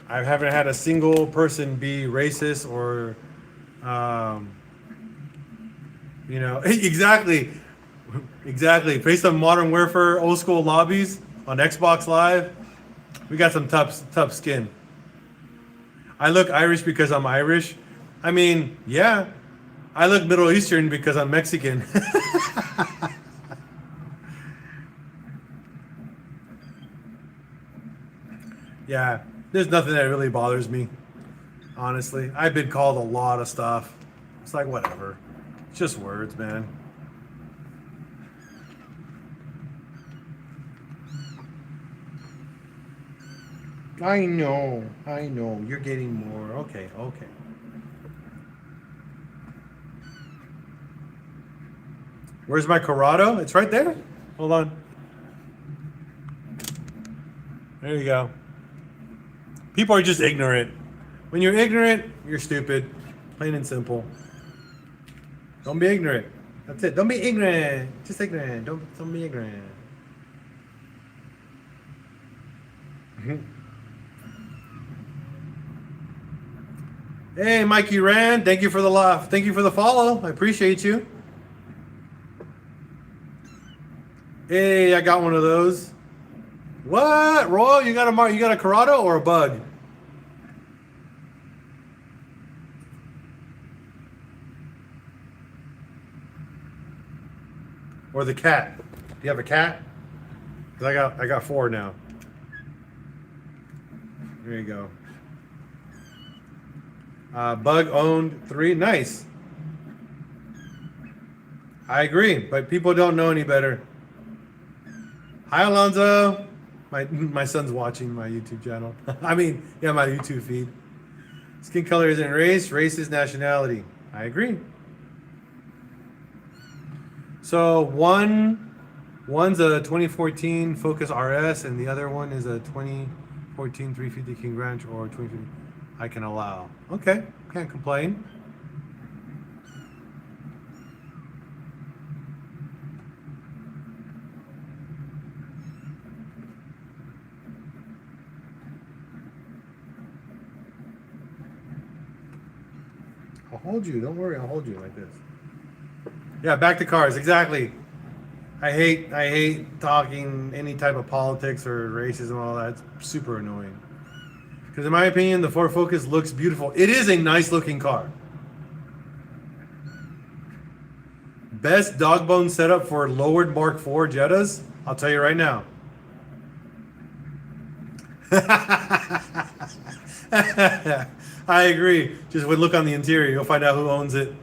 I haven't had a single person be racist or, you know, exactly. Based on Modern Warfare old school lobbies on Xbox Live, we got some tough skin. I look Irish because I'm Irish. I mean, yeah, I look Middle Eastern because I'm Mexican. Yeah, there's nothing that really bothers me. Honestly, I've been called a lot of stuff. It's like whatever. It's just words, man. I know. You're getting more. Okay. Where's my Corrado? It's right there. Hold on. There you go. People are just ignorant. When you're ignorant, you're stupid. Plain and simple. Don't be ignorant. That's it. Don't be ignorant. Just ignorant. Don't be ignorant. Hey, Mikey Rand. Thank you for the laugh. Thank you for the follow. I appreciate you. Hey, I got one of those. What, Royal? You got a Corrado or a Bug? Or the cat? Do you have a cat? 'Cause I got 4 now. There you go. Bug owned 3. Nice. I agree, but people don't know any better. Hi, Alonzo. My son's watching my YouTube channel. I mean, yeah, my YouTube feed. Skin color isn't race. Race is nationality. I agree. So one's a 2014 Focus RS, and the other one is a 2014 350 King Ranch or 2050. I can allow. Okay, can't complain. I'll hold you. Don't worry. I'll hold you like this. Yeah, back to cars. Exactly. I hate talking any type of politics or racism and all that. It's super annoying. Because in my opinion, the Ford Focus looks beautiful. It is a nice looking car. Best dog bone setup for lowered Mark IV Jettas? I'll tell you right now. I agree. Just would look on the interior, you'll find out who owns it.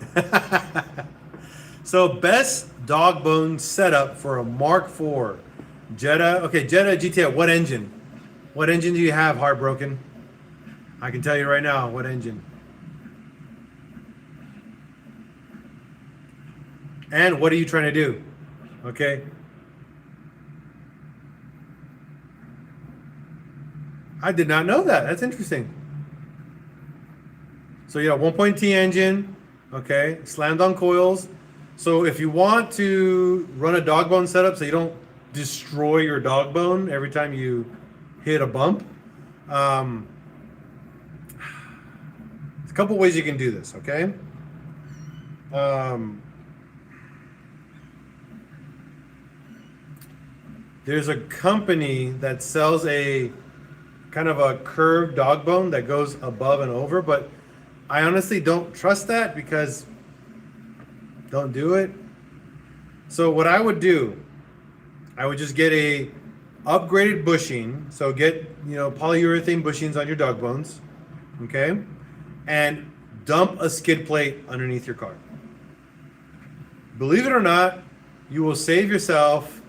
So best dog bone setup for a Mark IV Jetta. Okay, Jetta GTI. What engine? What engine do you have, Heartbroken? I can tell you right now what engine. And what are you trying to do? Okay. I did not know that. That's interesting. So yeah, 1.T engine, okay, slammed on coils. So if you want to run a dog bone setup so you don't destroy your dog bone every time you hit a bump, there's a couple ways you can do this, okay? There's a company that sells a kind of a curved dog bone that goes above and over, but I honestly don't trust that because don't do it. So what I would do, I would just get a upgraded bushing. So get, polyurethane bushings on your dog bones, okay? And dump a skid plate underneath your car. Believe it or not, you will save yourself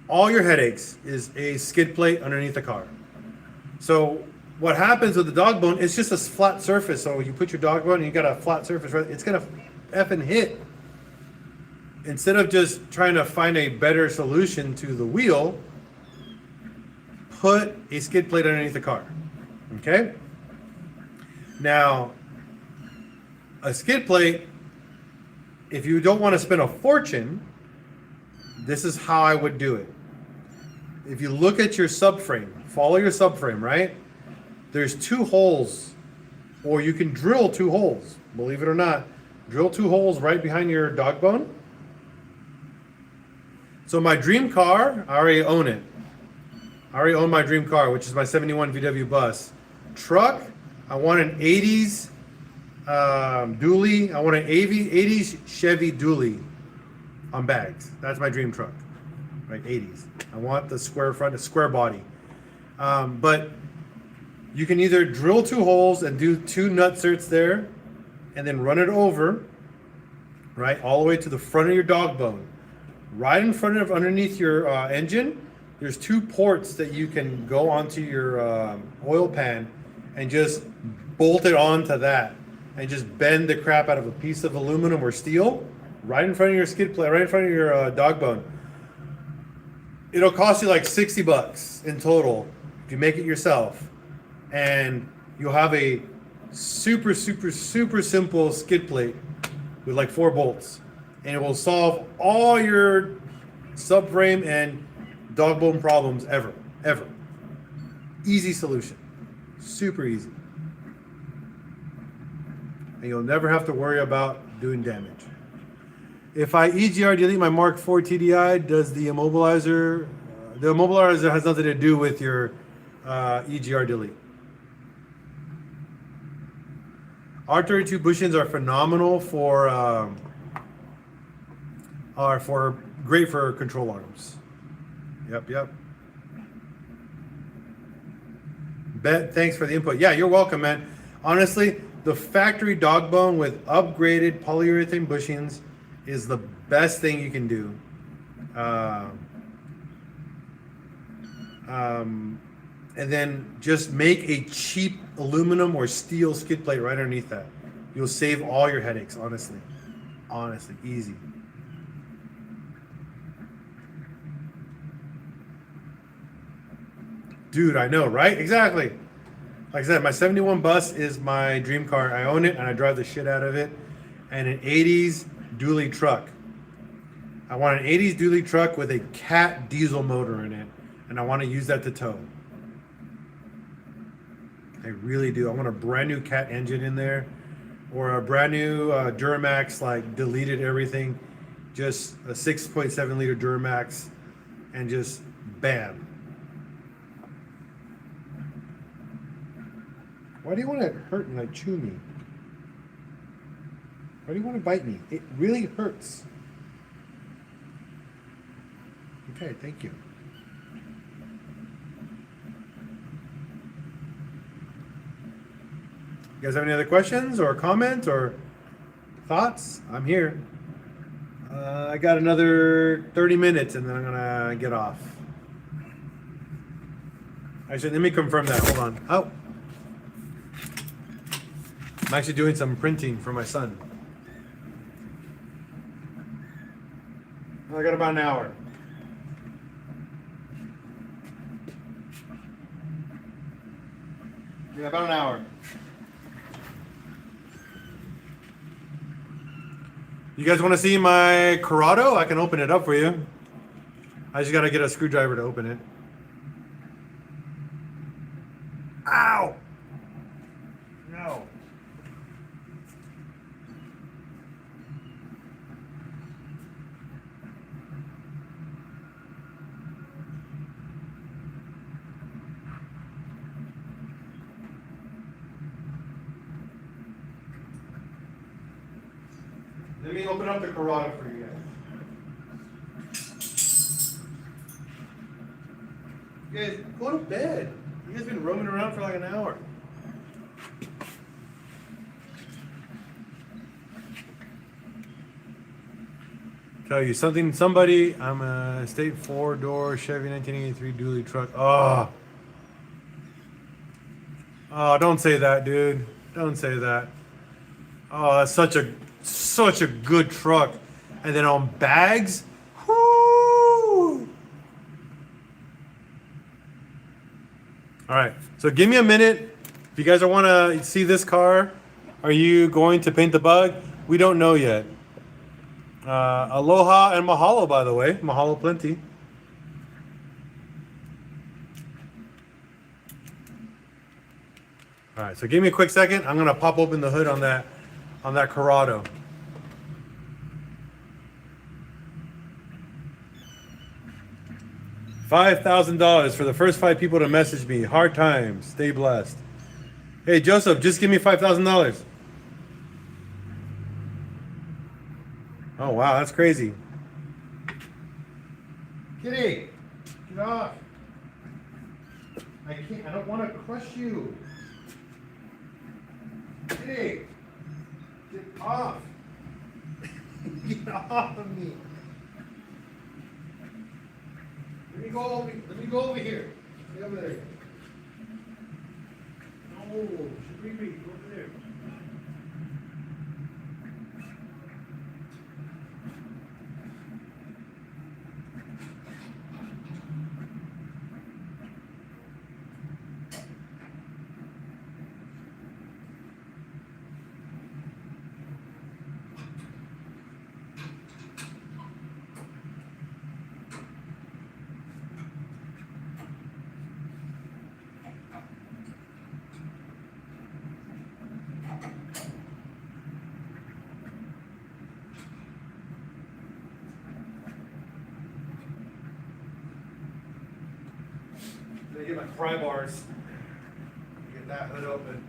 all your headaches is a skid plate underneath the car. So what happens with the dog bone, it's just a flat surface. So you put your dog bone and you got a flat surface, right? It's gonna effing hit. Instead of just trying to find a better solution to the wheel, put a skid plate underneath the car, okay? Now, a skid plate, if you don't want to spend a fortune, this is how I would do it. If you look at your subframe, follow your subframe, right? There's 2 holes, or you can drill 2 holes, believe it or not. Drill 2 holes right behind your dog bone. So my dream car, I already own it. I already own my dream car, which is my 71 VW bus. Truck, I want an 80s dually. I want an 80s Chevy dually on bags. That's my dream truck, right? 80s. I want the square front, a square body. But you can either drill 2 holes and do 2 nutserts there and then run it over, right, all the way to the front of your dog bone. Right in front of, underneath your engine, there's 2 ports that you can go onto your oil pan and just bolt it onto that and just bend the crap out of a piece of aluminum or steel right in front of your skid plate, right in front of your dog bone. It'll cost you like $60 in total if you make it yourself. And you'll have a super simple skid plate with like 4 bolts. And it will solve all your subframe and dog bone problems ever. Easy solution. Super easy. And you'll never have to worry about doing damage. If I EGR delete my Mark IV TDI, does the immobilizer has nothing to do with your EGR delete. R32 bushings are phenomenal for great for control arms. Yep. Bet, thanks for the input. Yeah, you're welcome, man. Honestly, the factory dog bone with upgraded polyurethane bushings is the best thing you can do. And then just make a cheap aluminum or steel skid plate right underneath that. You'll save all your headaches, honestly. Honestly, easy. Dude, I know, right? Exactly. Like I said, my 71 bus is my dream car. I own it and I drive the shit out of it. And an 80s dually truck. I want an 80s dually truck with a Cat diesel motor in it. And I want to use that to tow. I really do. I want a brand new Cat engine in there. or a brand new Duramax, like deleted everything, just a 6.7 liter Duramax, and just bam. Why do you want to hurt and like chew me? Why do you want to bite me? It really hurts. Okay, thank you. You guys have any other questions or comments or thoughts? I'm here. I got another 30 minutes and then I'm gonna get off. Actually, let me confirm that. Hold on. Oh. I'm actually doing some printing for my son. I got about an hour. Yeah, about an hour. You guys want to see my Corrado? I can open it up for you. I just got to get a screwdriver to open it. Ow! No. Let me open up the Corrado for you guys. You guys, go to bed. You guys been roaming around for like an hour. Tell you something, somebody, I'm a state 4-door Chevy 1983 dually truck. Oh, don't say that, dude. Don't say that. Oh, that's such a good truck. And then on bags, whoo! All right, so give me a minute. If you guys want to see this car, are you going to paint the bug? We don't know yet. Aloha and mahalo, by the way. Mahalo plenty. All right, so give me a quick second. I'm gonna pop open the hood on that Corrado. $5,000 for the first 5 people to message me. Hard times. Stay blessed. Hey Joseph, just give me $5,000. Oh wow, that's crazy. Kitty, get off. I can't. I don't want to crush you. Kitty, get off. Get off of me. Let me go over here. Stay over there. No, bring me over there. Let me get my pry bars. Get that hood open.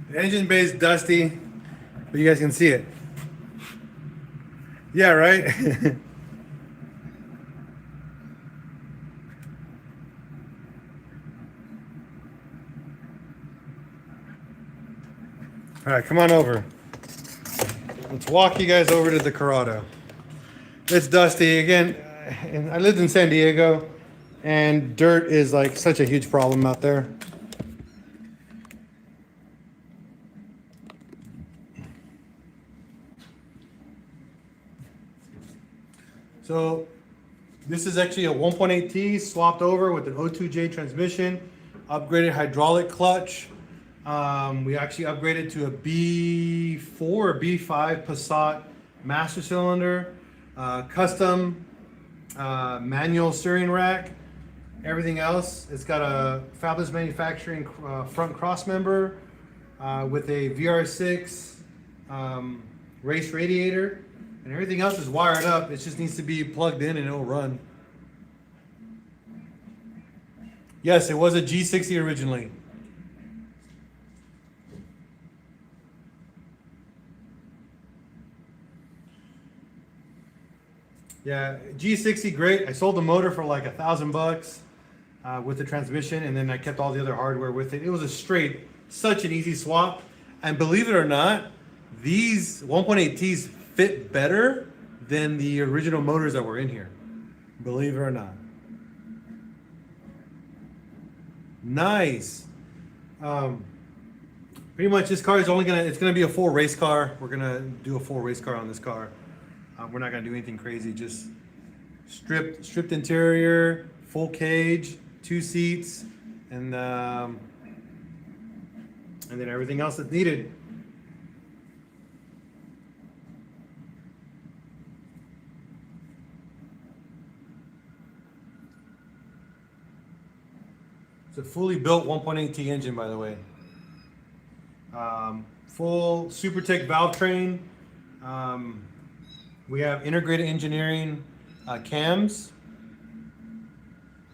The engine bay is dusty, but you guys can see it. Yeah, right? All right, come on over. Let's walk you guys over to the Corrado. It's dusty again. And I lived in San Diego, and dirt is like such a huge problem out there. So this is actually a 1.8T swapped over with an O2J transmission, upgraded hydraulic clutch. We actually upgraded to a B4 or B5 Passat master cylinder, custom manual steering rack. Everything else, it's got a Fabulous Manufacturing front cross member with a VR6 race radiator, and everything else is wired up. It just needs to be plugged in and it'll run. Yes, it was a G60 originally. Yeah, G60, great. I sold the motor for like $1,000 with the transmission, and then I kept all the other hardware with it. It was such an easy swap. And believe it or not, these 1.8Ts fit better than the original motors that were in here. Believe it or not. Nice. Pretty much this car is it's gonna be a full race car. We're gonna do a full race car on this car. We're not gonna do anything crazy, just stripped interior, full cage, 2 seats, and then everything else that's needed. It's a fully built 1.8T engine, by the way. Full SuperTech valve train. We have integrated engineering cams.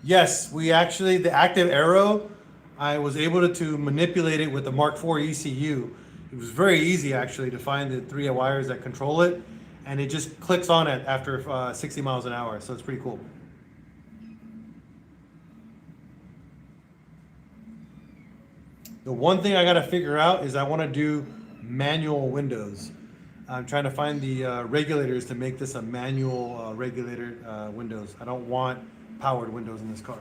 Yes, the active arrow, I was able to manipulate it with the Mark IV ECU. It was very easy actually to find the 3 wires that control it, and it just clicks on it after 60 miles an hour, so it's pretty cool. The one thing I gotta figure out is I wanna do manual windows. I'm trying to find the regulators to make this a manual regulator windows. I don't want powered windows in this car.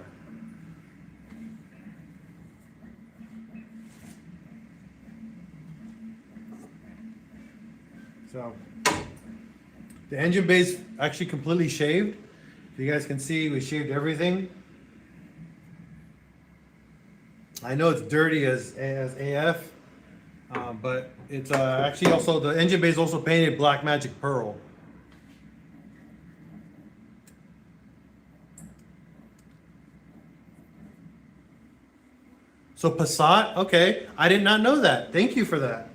So the engine bay's actually completely shaved. You guys can see we shaved everything. I know it's dirty as AF, but it's actually also, the engine bay is also painted Black Magic Pearl. So Passat, okay, I did not know that. Thank you for that.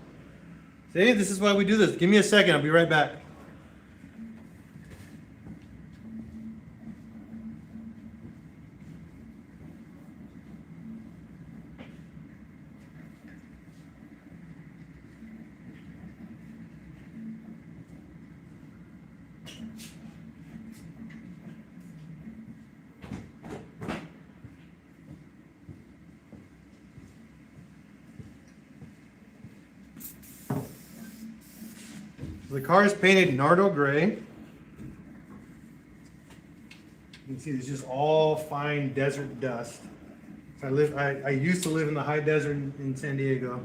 See, this is why we do this. Give me a second, I'll be right back. The car is painted Nardo gray. You can see it's just all fine desert dust. I used to live in the high desert in San Diego.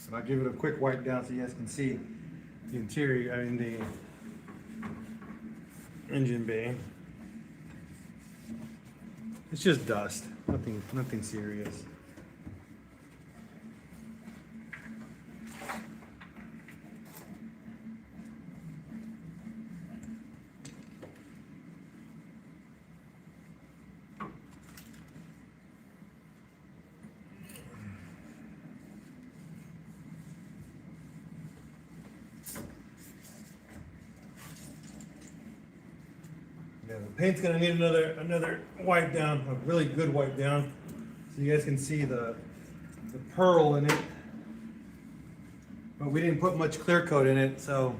And I'll give it a quick wipe down so you guys can see the interior, the engine bay. It's just dust, nothing serious. Yeah, the paint's gonna need another wipe down, a really good wipe down, so you guys can see the pearl in it. But we didn't put much clear coat in it, so.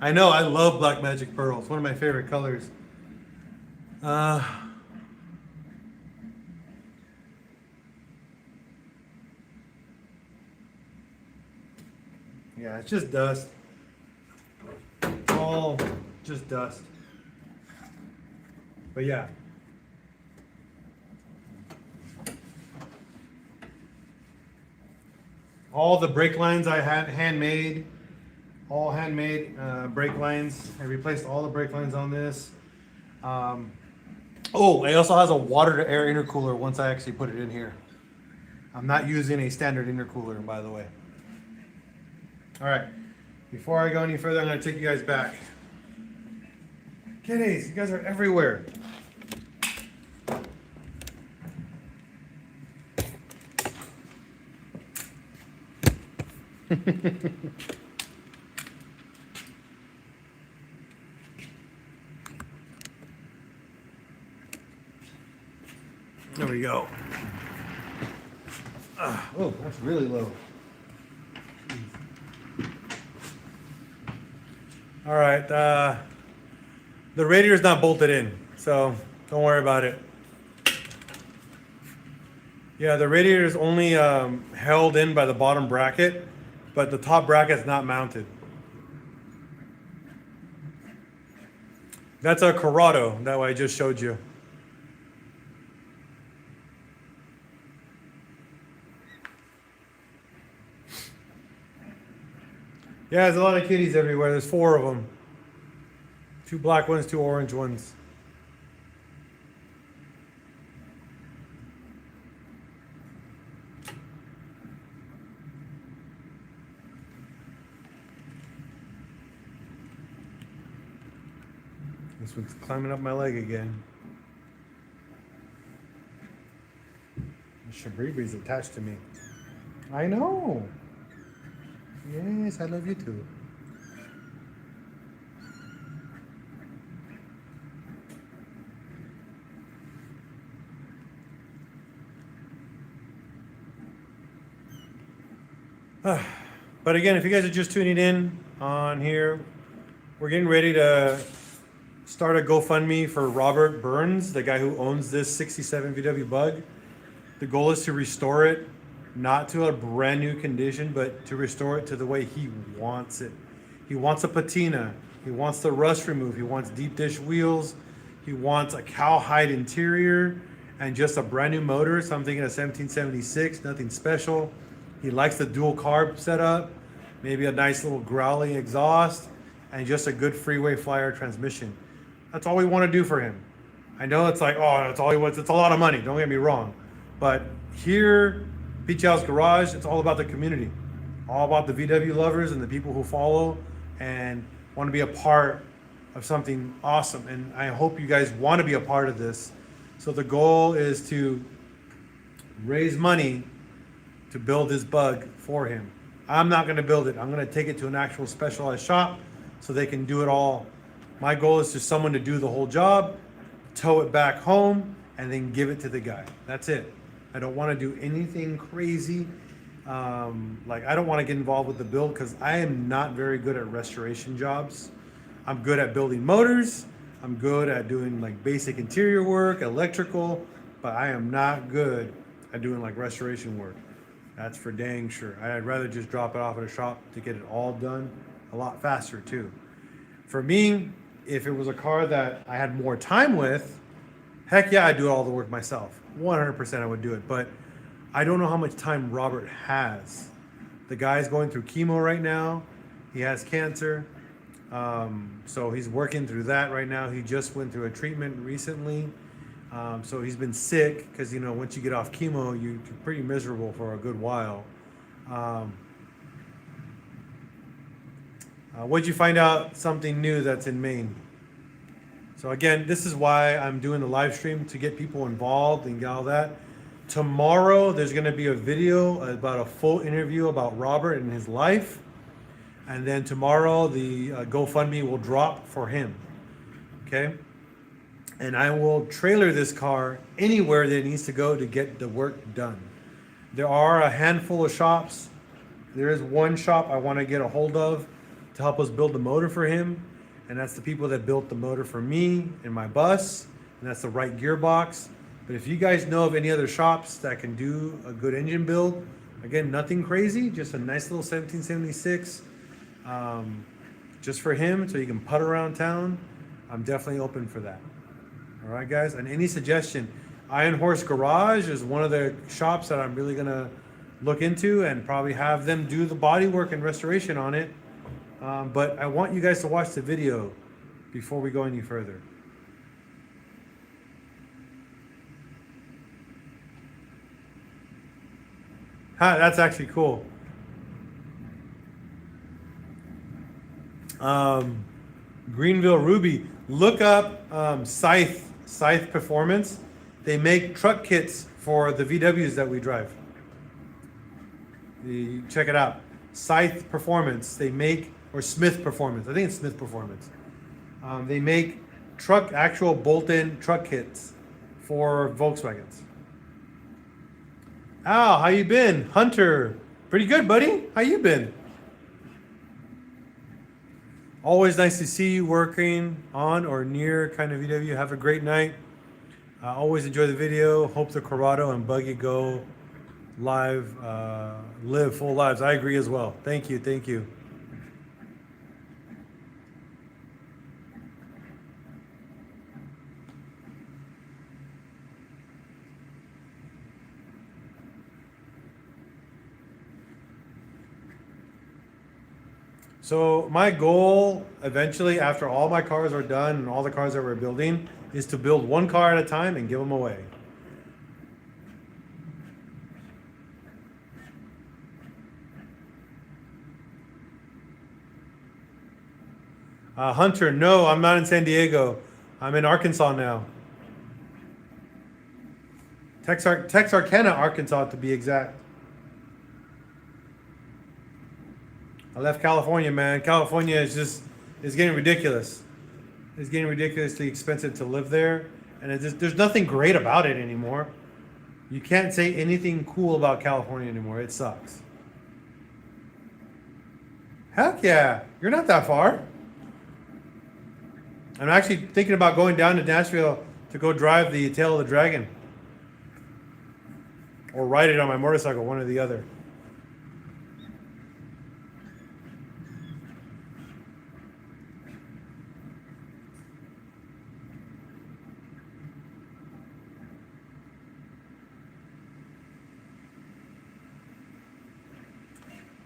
I know, I love Black Magic Pearl. It's one of my favorite colors. Yeah, it's just dust. It's all just dust. But yeah. All the brake lines I had handmade. All handmade brake lines. I replaced all the brake lines on this. Oh, it also has a water to air intercooler once I actually put it in here. I'm not using a standard intercooler, by the way. All right, before I go any further, I'm gonna take you guys back. Kitties, you guys are everywhere. There we go. Oh, that's really low. All right, the radiator's not bolted in, so don't worry about it. Yeah, the radiator is only held in by the bottom bracket, but the top bracket's not mounted. That's a Corrado that I just showed you. Yeah, there's a lot of kitties everywhere. There's 4 of them. 2 black ones, 2 orange ones. This one's climbing up my leg again. Shabribri's attached to me. I know. Yes, I love you too. But again, if you guys are just tuning in on here, we're getting ready to start a GoFundMe for Robert Burns, the guy who owns this 67 VW Bug. The goal is to restore it, not to a brand new condition, but to restore it to the way he wants it. He wants a patina. He wants the rust removed. He wants deep dish wheels. He wants a cowhide interior and just a brand new motor. So I'm thinking a 1776, nothing special. He likes the dual carb setup, maybe a nice little growly exhaust, and just a good freeway flyer transmission. That's all we want to do for him. I know it's like, oh, that's all he wants. It's a lot of money. Don't get me wrong. But here, PincheAls Garage, it's all about the community, all about the VW lovers and the people who follow and want to be a part of something awesome. And I hope you guys want to be a part of this. So the goal is to raise money to build this bug for him. I'm not going to build it. I'm going to take it to an actual specialized shop so they can do it all. My goal is just someone to do the whole job, tow it back home, and then give it to the guy. That's it. I don't want to do anything crazy. Like I don't want to get involved with the build because I am not very good at restoration jobs. I'm good at building motors. I'm good at doing like basic interior work, electrical, but I am not good at doing like restoration work. That's for dang sure. I'd rather just drop it off at a shop to get it all done a lot faster too. For me, if it was a car that I had more time with, heck yeah, I'd do all the work myself. 100% I would do it, but I don't know how much time Robert has. The guy's going through chemo right now. He has cancer. So he's working through that right now. He just went through a treatment recently. So he's been sick because, you know, once you get off chemo, you're pretty miserable for a good while. What'd you find out something new that's in Maine? So again, this is why I'm doing the live stream, to get people involved and get all that. Tomorrow, there's going to be a video about a full interview about Robert and his life. And then tomorrow, the GoFundMe will drop for him. Okay? And I will trailer this car anywhere that it needs to go to get the work done. There are a handful of shops. There is one shop I want to get a hold of to help us build the motor for him. And that's the people that built the motor for me and my bus. And that's the right gearbox. But if you guys know of any other shops that can do a good engine build, again, nothing crazy, just a nice little 1776, just for him so he can putt around town, I'm definitely open for that. All right, guys. And any suggestion, Iron Horse Garage is one of the shops that I'm really going to look into and probably have them do the body work and restoration on it. But I want you guys to watch the video before we go any further. That's actually cool. Greenville Ruby, look up Scythe Performance. They make truck kits for the VWs that we drive. Check it out. Scythe Performance. They make, or Smith Performance. I think it's Smith Performance. They make actual bolt-in truck kits for Volkswagens. Al, how you been? Hunter, pretty good, buddy. How you been? Always nice to see you working on or near kind of VW. Have a great night. Always enjoy the video. Hope the Corrado and Buggy go live, live full lives. I agree as well. Thank you. Thank you. So my goal eventually, after all my cars are done and all the cars that we're building, is to build one car at a time and give them away. Hunter, no, I'm not in San Diego. I'm in Arkansas now. Texarkana, Arkansas, to be exact. I left California, man. California is getting ridiculous. It's getting ridiculously expensive to live there, and there's nothing great about it anymore. You can't say anything cool about California anymore. It sucks. Heck yeah, you're not that far. I'm actually thinking about going down to Nashville to go drive the Tail of the Dragon, or ride it on my motorcycle, one or the other.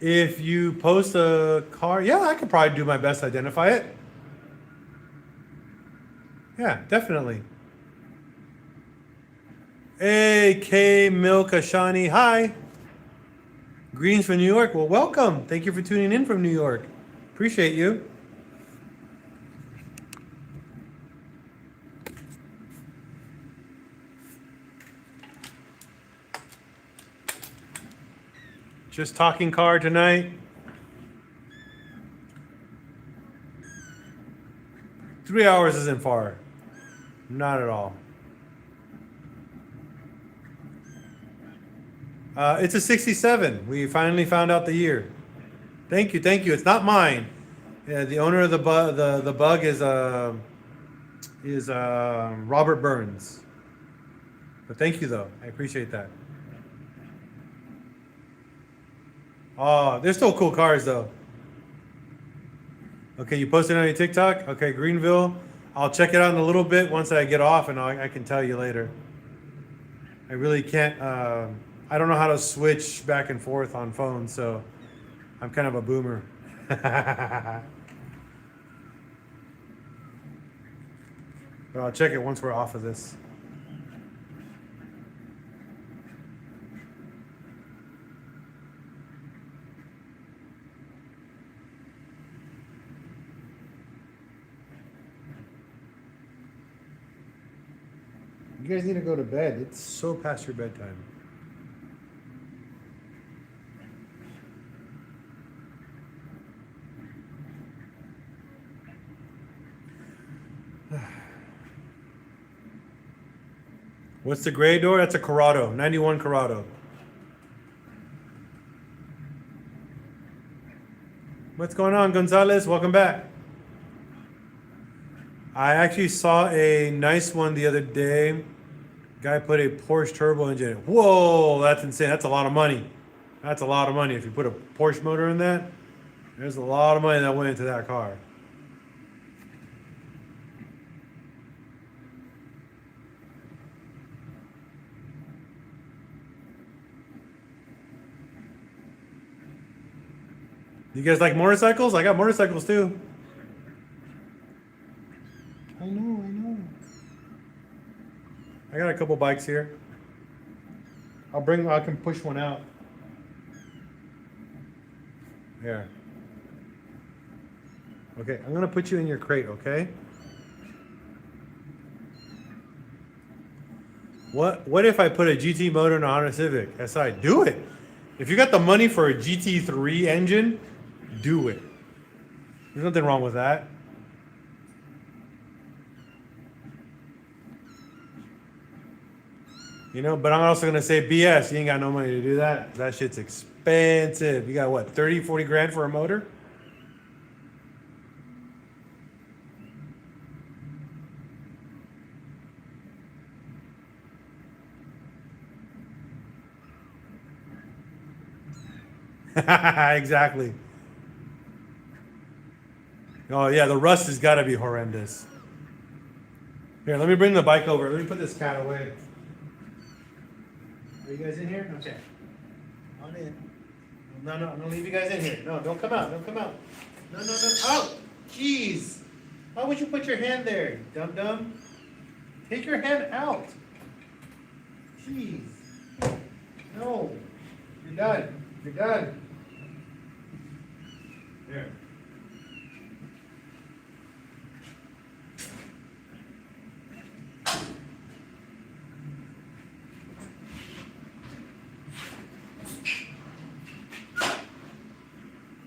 If you post a car, yeah, I could probably do my best to identify it. Yeah, definitely. AK Milk Ashani, hi. Greens from New York. Well, welcome. Thank you for tuning in from New York. Appreciate you. Just talking car tonight. 3 hours isn't far. Not at all. It's a 67. We finally found out the year. Thank you, thank you. It's not mine. The owner of the bug is Robert Burns. But thank you though. I appreciate that. Oh, they're still cool cars though. Okay, you posted on your TikTok? Okay, Greenville. I'll check it out in a little bit once I get off, and I can tell you later. I really can't. I don't know how to switch back and forth on phones, so I'm kind of a boomer. But I'll check it once we're off of this. You guys need to go to bed. It's so past your bedtime. What's the gray door? That's a Corrado, 91 Corrado. What's going on, Gonzalez? Welcome back. I actually saw a nice one the other day. Guy put a Porsche turbo engine. Whoa, that's insane. That's a lot of money. That's a lot of money. If you put a Porsche motor in that, there's a lot of money that went into that car. You guys like motorcycles? I got motorcycles too. I know. I got a couple bikes here. I can push one out. Here. Okay, I'm gonna put you in your crate, okay? What if I put a GT motor in a Honda Civic SI? Do it. If you got the money for a GT3 engine, do it. There's nothing wrong with that. You know, but I'm also going to say BS. You ain't got no money to do that. That shit's expensive. You got what, 30, 40 grand for a motor? Exactly. Oh, yeah, the rust has got to be horrendous. Here, let me bring the bike over. Let me put this cat away. Are you guys in here? Okay. On in. No, I'm going to leave you guys in here. No, don't come out. Don't come out. No. Oh, jeez. Why would you put your hand there, dum-dum? Take your hand out. Jeez. No. You're done. You're done. There.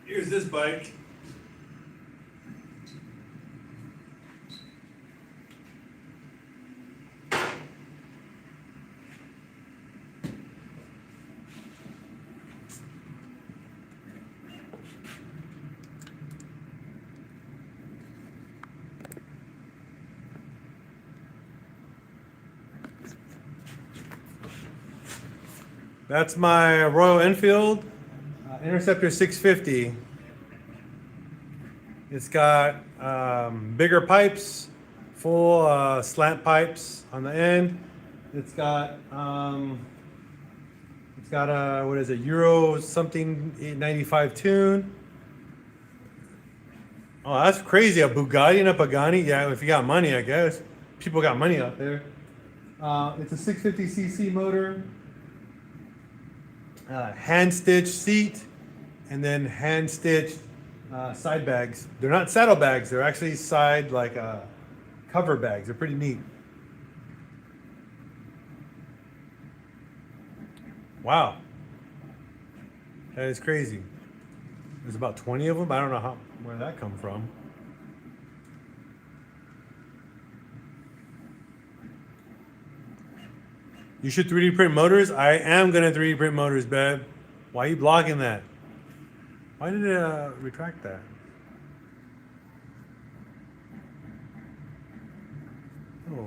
Here's this bike. That's my Royal Enfield Interceptor 650. It's got bigger pipes, full slant pipes on the end. It's got a what is it, Euro something 895 tune. Oh, that's crazy. A Bugatti and a Pagani. Yeah, if you got money, I guess. People got money out there. It's a 650cc motor. Hand stitched seat, and then hand stitched side bags. They're not saddle bags. They're actually side cover bags. They're pretty neat. Wow, that is crazy. There's about 20 of them. I don't know where that come from. You should 3D print motors? I am going to 3D print motors, babe. Why are you blocking that? Why did it retract that? Oh.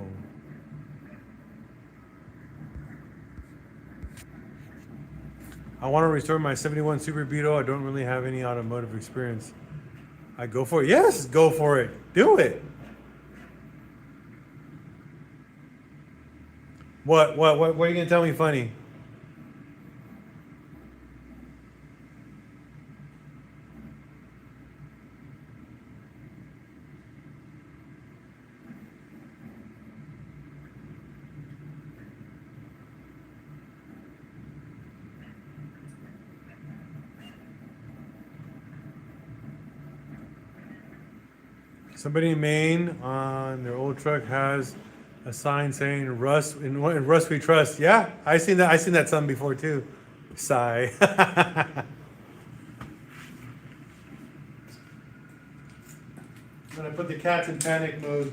I want to restore my 71 Super Beetle. I don't really have any automotive experience. I go for it. Yes, go for it. Do it. What are you gonna tell me funny? Somebody in Maine on their old truck has A sign saying "Russ in Russ we trust." Yeah, I seen that. I seen that sign before too. Sigh. I'm gonna put the cats in panic mode.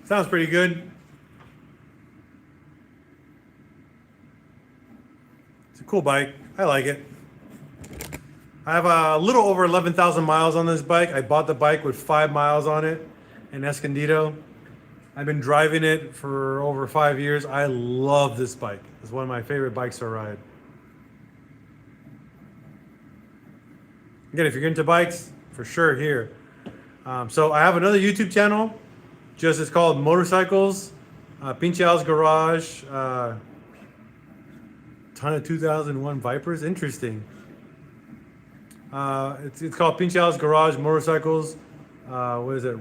Sounds pretty good. It's a cool bike. I like it. I have a little over 11,000 miles on this bike. I bought the bike with 5 miles on it in Escondido. I've been driving it for over 5 years. I love this bike. It's one of my favorite bikes to ride. Again, if you're into bikes, for sure here. So I have another YouTube channel. Just it's called Motorcycles, PincheAls Garage, ton of 2001 Vipers. Interesting. It's called PincheAls Garage Motorcycles. What is it?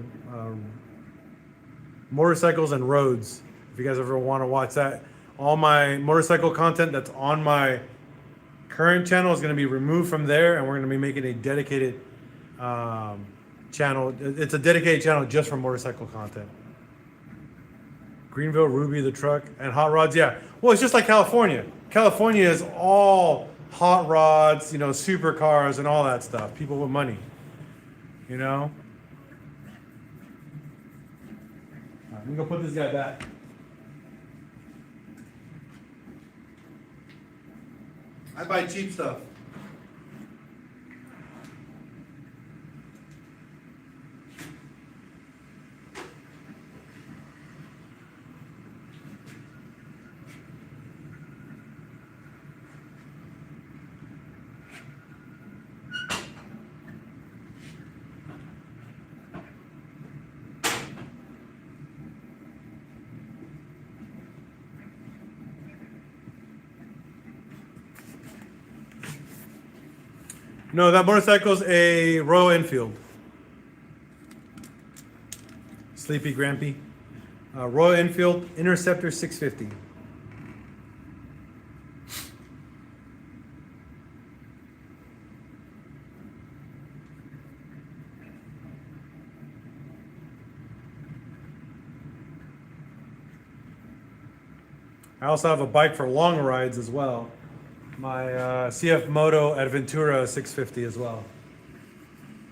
Motorcycles and Roads. If you guys ever want to watch that, all my motorcycle content that's on my current channel is going to be removed from there, and we're going to be making a dedicated channel. It's a dedicated channel just for motorcycle content. Greenville, Ruby, the truck, and hot rods. Yeah. Well, it's just like California. California is all hot rods, supercars and all that stuff. People with money, All right, I'm going to put this guy back. I buy cheap stuff. No, that motorcycle's a Royal Enfield. Sleepy Grampy. Royal Enfield Interceptor 650. I also have a bike for long rides as well. My CF Moto Adventura 650 as well.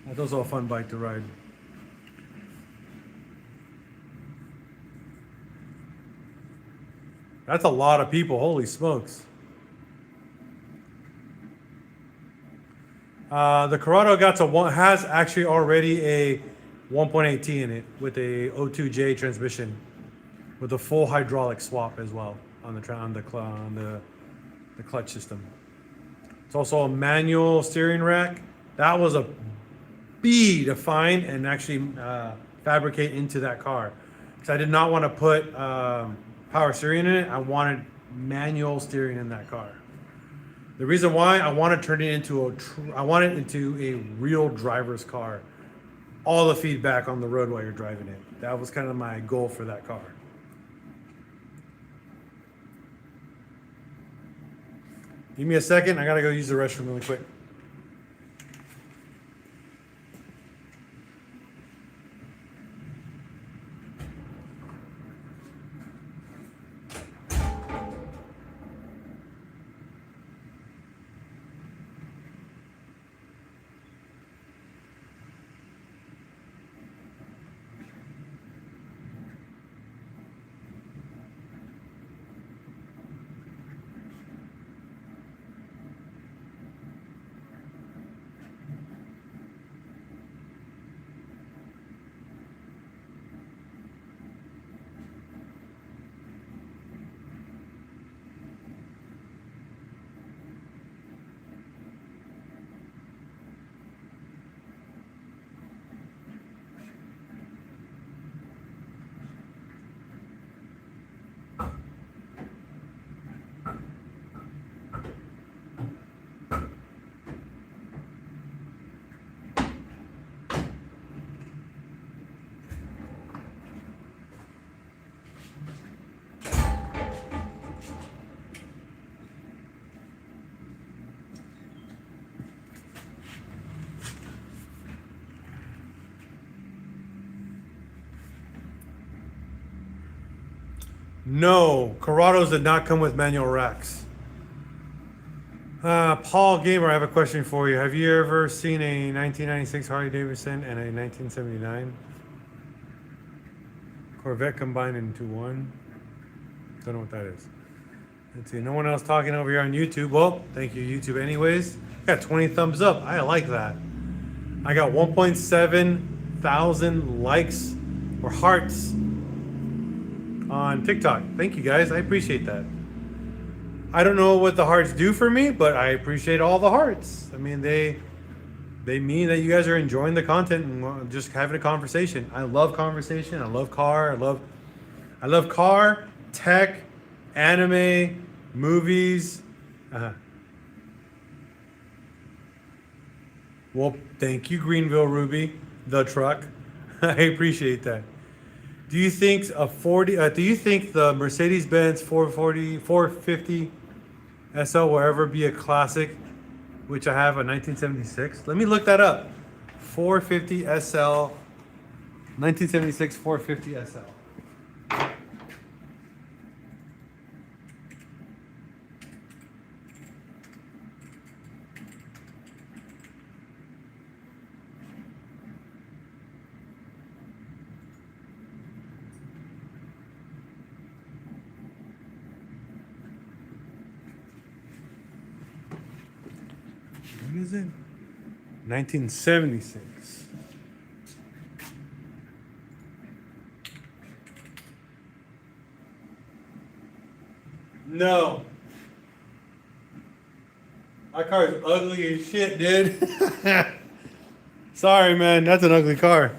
That's also a fun bike to ride. That's a lot of people. Holy smokes. The Corrado has actually already a 1.8T in it with a O2J transmission with a full hydraulic swap as well on the clutch system. It's also a manual steering rack. That was a bee to find and actually fabricate into that car, because I did not want to put power steering in it. I wanted manual steering in that car. The reason why, I want to turn it into a real driver's car. All the feedback on the road while you're driving it. That was kind of my goal for that car. Give me a second. I gotta go use the restroom really quick. No, Corrados did not come with manual racks. Paul Gamer, I have a question for you. Have you ever seen a 1996 Harley Davidson and a 1979 Corvette combined into one? Don't know what that is. Let's see. No one else talking over here on YouTube. Well, thank you, YouTube. Anyways, got 20 thumbs up. I like that. I got 1.7 thousand likes or hearts on TikTok. Thank you guys. I appreciate that. I don't know what the hearts do for me, but I appreciate all the hearts. I mean, they mean that you guys are enjoying the content and just having a conversation. I love conversation. I love car. I love car, tech, anime, movies. Well, thank you, Greenville Ruby, the truck. I appreciate that. Do you think do you think the Mercedes-Benz 450 SL will ever be a classic, which I have a 1976? Let me look that up. 450 SL, 1976 450 SL. When is it? 1976. No. My car is ugly as shit, dude. Sorry, man. That's an ugly car.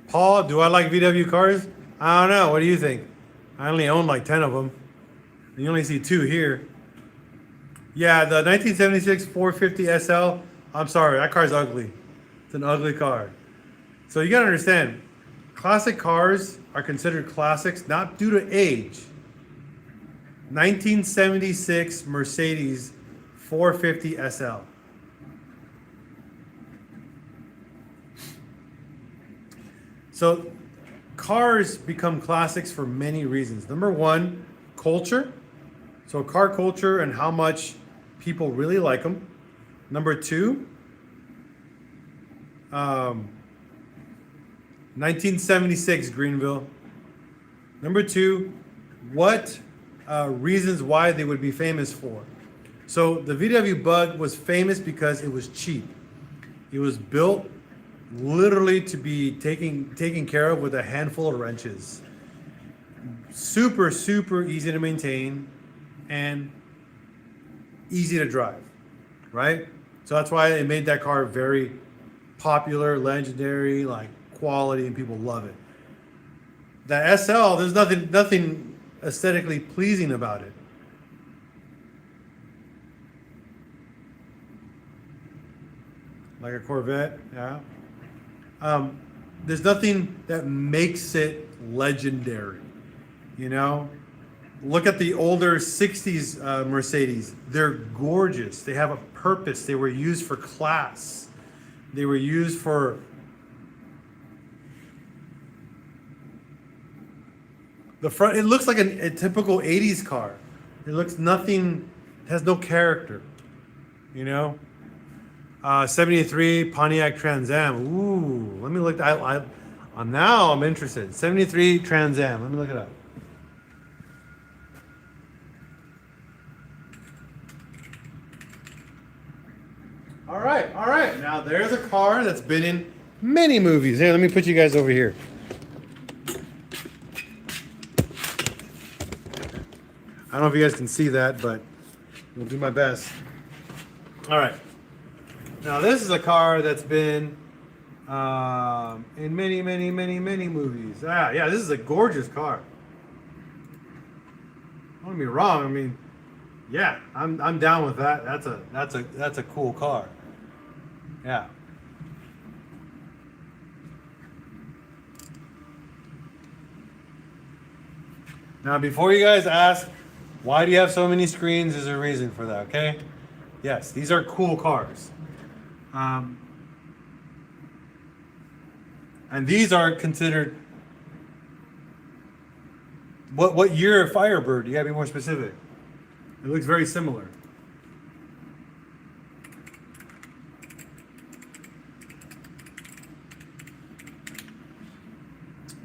Paul, do I like VW cars? I don't know. What do you think? I only own like 10 of them. You only see 2 here. Yeah, the 1976 450 SL. I'm sorry, that car's ugly. It's an ugly car. So you gotta understand, classic cars are considered classics not due to age. 1976 Mercedes 450 SL. So cars become classics for many reasons. Number one, culture. So car culture and how much people really like them. Number two, 1976 Greenville. Number two, what reasons why they would be famous for. So the VW Bug was famous because it was cheap. It was built literally to be taken care of with a handful of wrenches. Super, super easy to maintain and easy to drive, right? So that's why they made that car very popular, legendary, like quality, and people love it. The SL, there's nothing aesthetically pleasing about it. Like a Corvette, yeah. There's nothing that makes it legendary, you know? Look at the older 60s Mercedes. They're gorgeous. They have a purpose. They were used for class. They were used for the front. It looks like a typical 80s car. It looks nothing, has no character, you know? 73 Pontiac Trans Am. Ooh, let me look. Now I'm interested. 73 Trans Am. Let me look it up. All right. Now there's a car that's been in many movies. Here, let me put you guys over here. I don't know if you guys can see that, but I'll do my best. All right. Now this is a car that's been in many movies. Yeah, this is a gorgeous car. Don't get me wrong. I mean, yeah, I'm down with that. That's a cool car. Yeah. Now, before you guys ask, why do you have so many screens? There's a reason for that. Okay. Yes, these are cool cars. And these are considered. What year Firebird? You gotta be more specific. It looks very similar.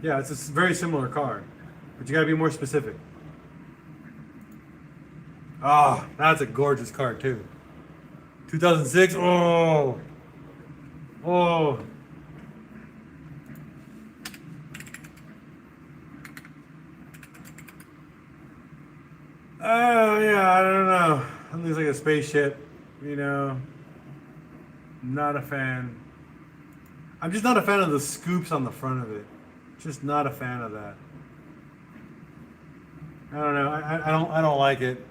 Yeah, it's a very similar car, but you gotta be more specific. Ah, oh, that's a gorgeous car too. 2006. Oh, oh. Oh yeah, I don't know. It looks like a spaceship, you know. Not a fan. I'm just not a fan of the scoops on the front of it. Just not a fan of that. I don't know. I don't like it.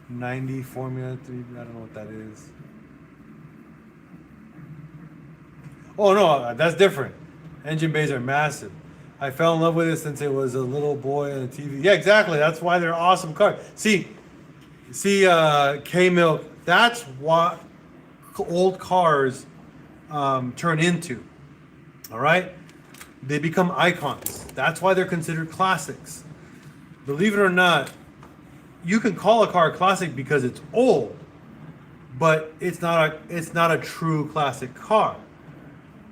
90 Formula 3. I don't know what that is. Oh no, that's different. Engine bays are massive. I fell in love with it since it was a little boy on the TV. Yeah, exactly. That's why they're awesome cars. See, K-Milk. That's what old cars turn into. All right, they become icons. That's why they're considered classics. Believe it or not, you can call a car a classic because it's old, but it's not a true classic car.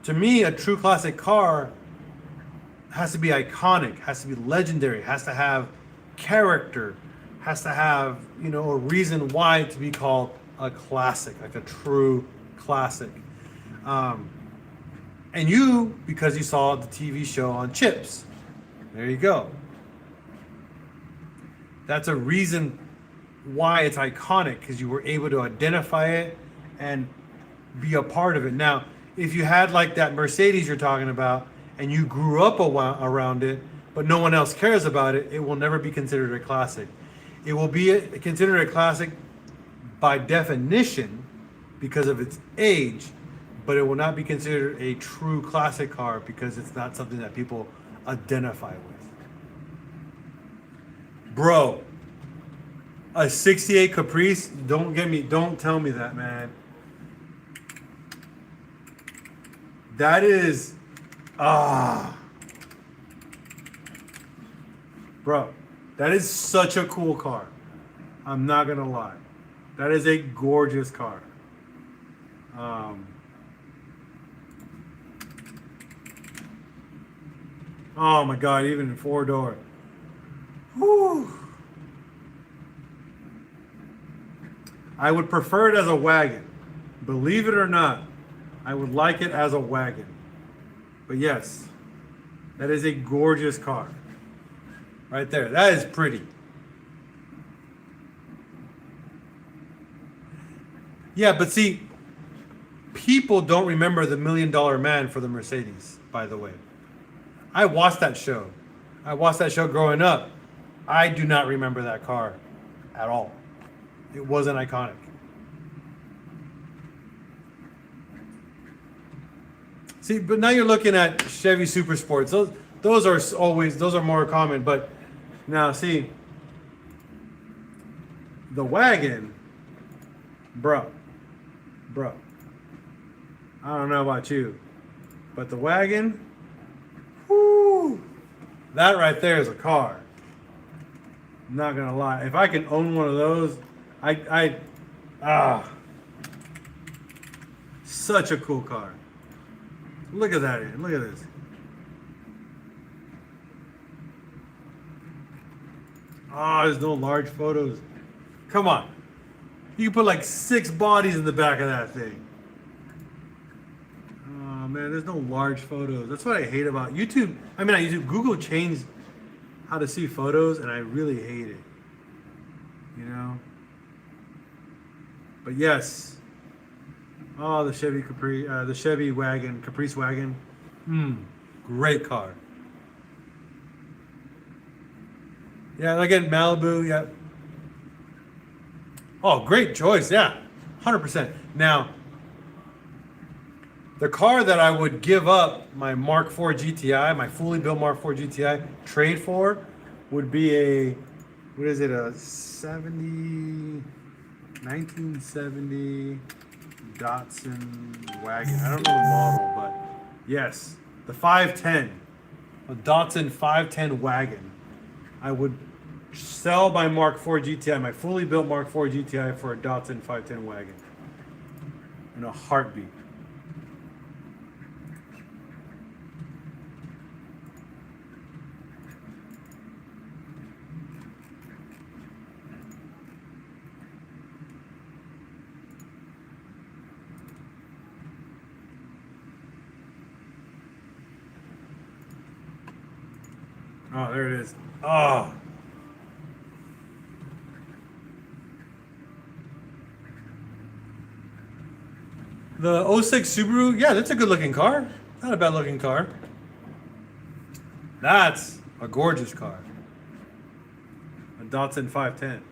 To me, a true classic car has to be iconic, has to be legendary, has to have character, has to have, you know, a reason why to be called a classic, like a true classic. And you, because you saw the TV show on Chips, there you go. That's a reason why it's iconic, because you were able to identify it and be a part of it. Now, if you had like that Mercedes you're talking about, and you grew up around it, but no one else cares about it, it will never be considered a classic. It will be considered a classic by definition because of its age, but it will not be considered a true classic car because it's not something that people identify with. Bro, a 68 Caprice, don't tell me that, man. That is, bro, that is such a cool car. I'm not gonna lie. That is a gorgeous car. Oh my God, even in 4-door. Whew. I would prefer it as a wagon. Believe it or not, I would like it as a wagon. But yes, that is a gorgeous car. Right there. That is pretty. Yeah, but see, people don't remember the $1 Million Man for the Mercedes, by the way. I watched that show. I watched that show growing up. I do not remember that car at all. It wasn't iconic. See, but now you're looking at Chevy Super Sports. Those are more common. But now, see, the wagon, bro. I don't know about you, but the wagon, whoo, that right there is a car. I'm not gonna lie. If I can own one of those, such a cool car. Look at that. Look at this. Oh, there's no large photos. Come on. You can put like 6 bodies in the back of that thing. Oh man, there's no large photos. That's what I hate about YouTube. I mean, not YouTube. Google changed how to see photos, and I really hate it. You know? But yes. Oh, the Chevy the Chevy wagon, Caprice wagon. Great car. Yeah, again, Malibu, yeah. Oh, great choice, yeah. 100%. Now, the car that I would give up my Mark IV GTI, my fully built Mark IV GTI, trade for, would be a 1970, Datsun wagon. I don't know the model, but yes, the 510. A Datsun 510 wagon. I would sell my Mark IV GTI, my fully built Mark IV GTI, for a Datsun 510 wagon. In a heartbeat. Oh, there it is. Oh. The '06 Subaru, yeah, that's a good looking car. Not a bad looking car. That's a gorgeous car. A Datsun 510.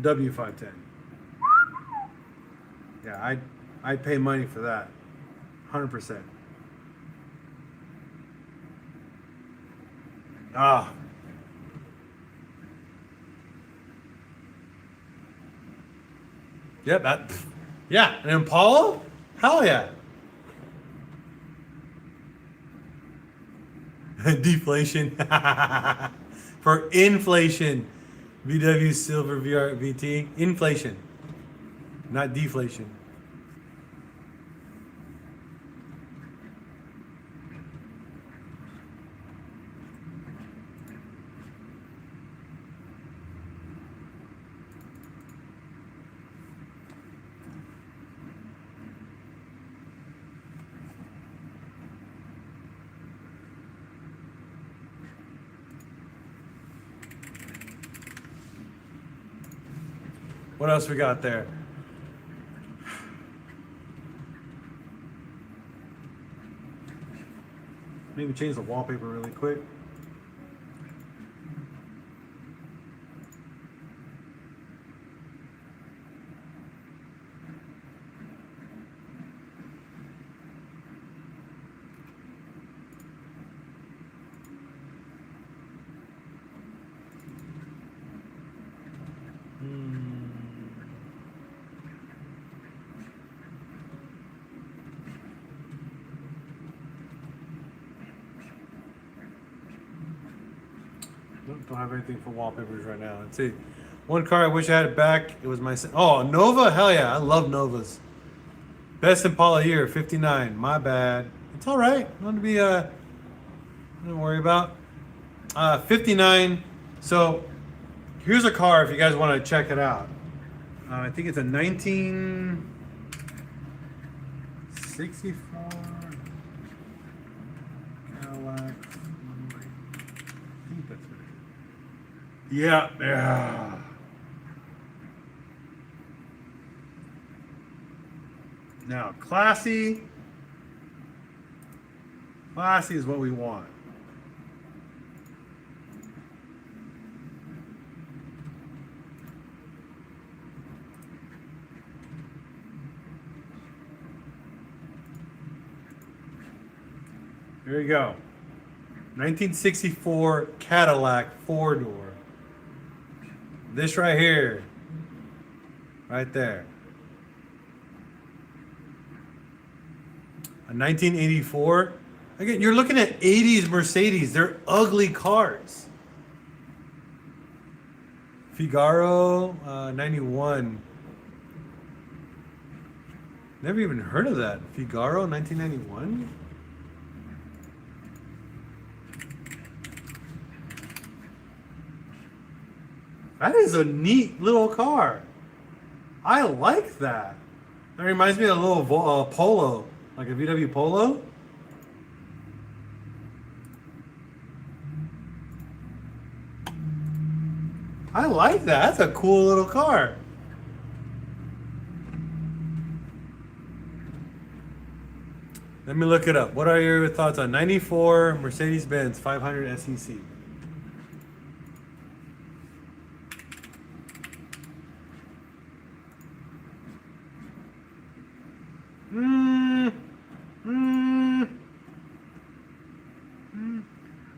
W510. Yeah, I'd pay money for that. 100%. Ah. Yep, yeah, an Impala? Hell yeah. Deflation. For inflation. VW Silver VT. Inflation. Not deflation. What else we got there? Maybe change the wallpaper really quick. Don't have anything for wallpapers right now. Let's see. One car I wish I had it back. It was my... Oh, Nova? Hell yeah. I love Novas. Best Impala year, 59. My bad. It's all right. Nothing to be... don't worry about. 59. So, here's a car if you guys want to check it out. I think it's a 1964 Cadillac. Yeah, yeah. Now, classy. Classy is what we want. There you go. 1964 Cadillac 4-door. This right here, right there. A 1984. Again, you're looking at 80s Mercedes. They're ugly cars. Figaro, 91. Never even heard of that. Figaro, 1991. That is a neat little car. I like that. That reminds me of a little Polo, like a VW Polo. I like that. That's a cool little car. Let me look it up. What are your thoughts on 94 Mercedes-Benz 500 SEC?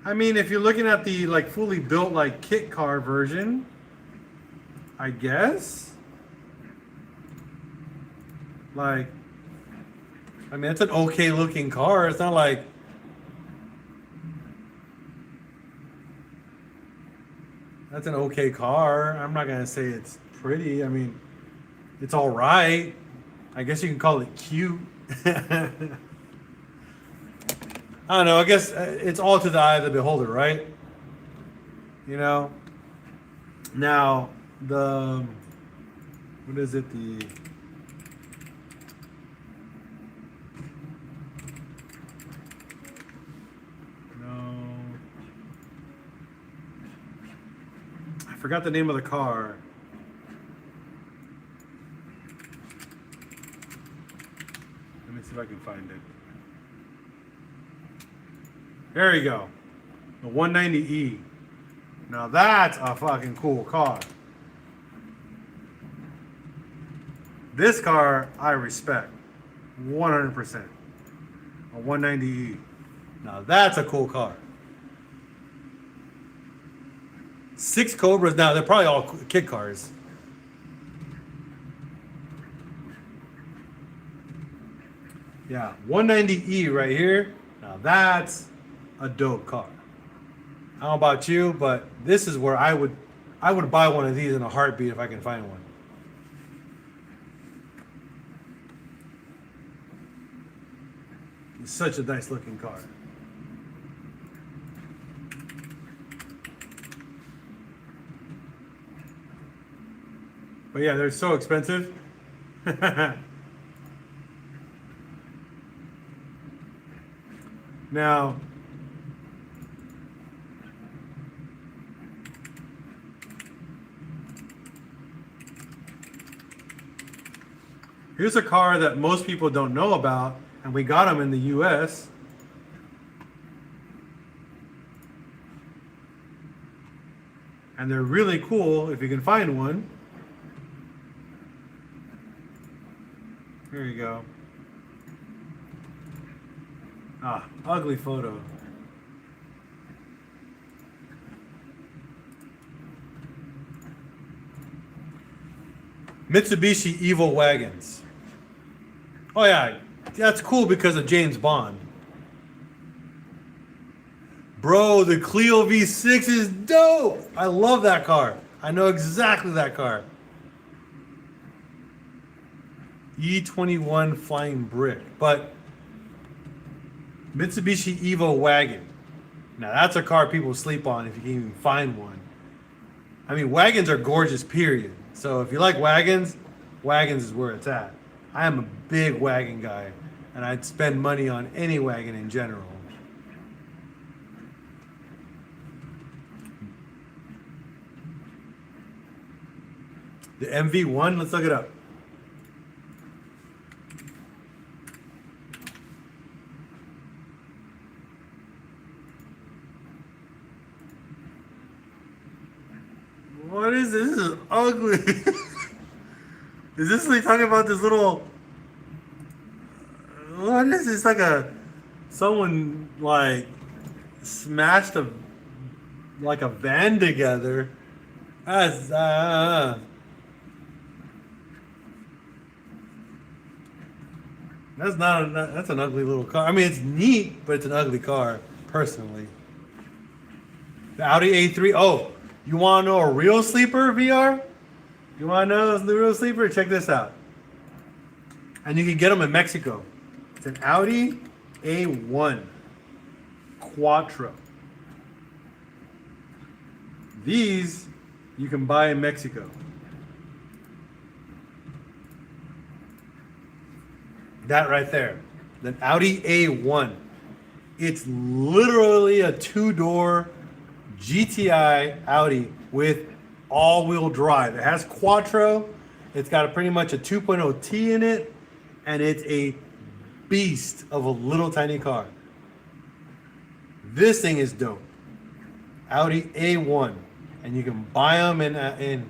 I mean, if you're looking at the like fully built like kit car version, I guess. Like, I mean, it's an okay looking car. It's not like, that's an okay car. I'm not gonna say it's pretty. I mean, it's all right. I guess you can call it cute. I don't know. I guess it's all to the eye of the beholder, right? You know. Now the what is it? The I forgot the name of the car. Let me see if I can find it. There you go. The 190E. Now that's a fucking cool car. This car I respect 100%. A 190E. Now that's a cool car. 6 Cobras. Now they're probably all kit cars. Yeah, 190E right here. Now that's a dope car. I don't know about you, but this is where I would buy one of these in a heartbeat if I can find one. It's such a nice looking car. But yeah, they're so expensive. Now, here's a car that most people don't know about, and we got them in the US. And they're really cool if you can find one. Here you go. Ah, ugly photo. Mitsubishi Evo wagons. Oh yeah, that's cool because of James Bond. Bro, the Clio V6 is dope. I love that car. I know exactly that car. E21 Flying Brick. But Mitsubishi Evo wagon. Now that's a car people sleep on if you can even find one. I mean, wagons are gorgeous, period. So if you like wagons, wagons is where it's at. I am a big wagon guy, and I'd spend money on any wagon in general. The MV1, let's look it up. What is this? This is ugly. Is this like talking about this little? What is this? Like someone like smashed a van together. That's that's an ugly little car. I mean, it's neat, but it's an ugly car, personally. The Audi A3. Oh, you want to know a real sleeper, VR? You want to know the real sleeper? Check this out. And you can get them in Mexico. It's an Audi A1 Quattro. These you can buy in Mexico. That right there. The Audi A1. It's literally a 2-door GTI Audi with all-wheel drive. It has Quattro. It's got pretty much a 2.0T in it, and it's a beast of a little tiny car. This thing is dope. Audi A1, and you can buy them in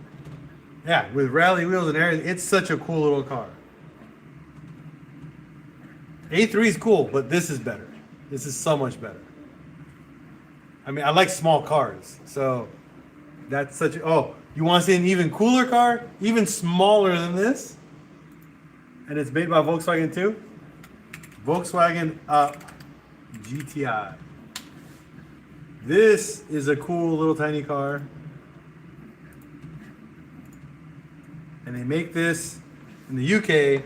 with rally wheels and everything. It's such a cool little car. A3 is cool, but this is better. This is so much better. I mean, I like small cars, so that's such a... Oh, you want to see an even cooler car? Even smaller than this? and it's made by Volkswagen too. Volkswagen Up GTI. This is a cool little tiny car. And they make this in the UK.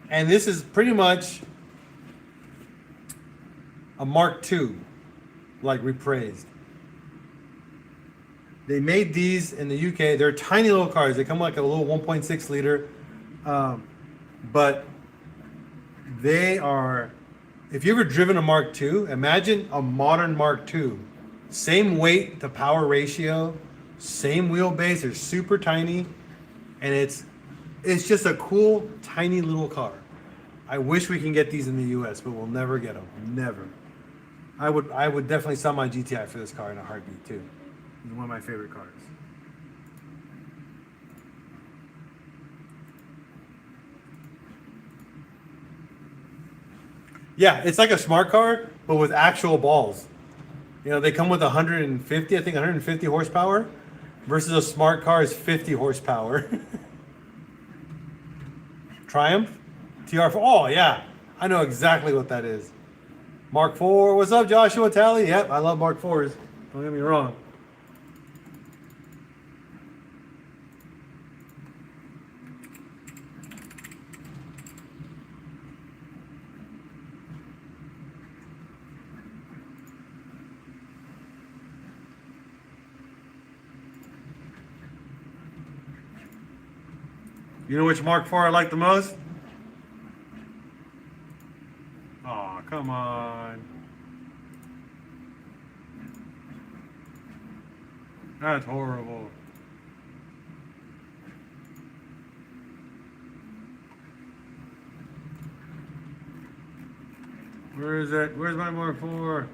And this is pretty much a Mark II, like repraised. They made these in the UK. They're tiny little cars. They come like a little 1.6 liter. But they are, if you've ever driven a Mark II, imagine a modern Mark II. Same weight to power ratio, same wheelbase. They're super tiny. And it's just a cool, tiny little car. I wish we can get these in the US, but we'll never get them. Never. I would definitely sell my GTI for this car in a heartbeat too. It's one of my favorite cars. Yeah, it's like a smart car, but with actual balls. You know, they come with 150, I think 150 horsepower, versus a smart car is 50 horsepower. Triumph? TR4. Oh, yeah. I know exactly what that is. Mark IV. What's up, Joshua Talley? Yep, I love Mark IVs. Don't get me wrong. You know which Mark IV I like the most? Oh, come on. That's horrible. Where is it? Where's my Mark IV?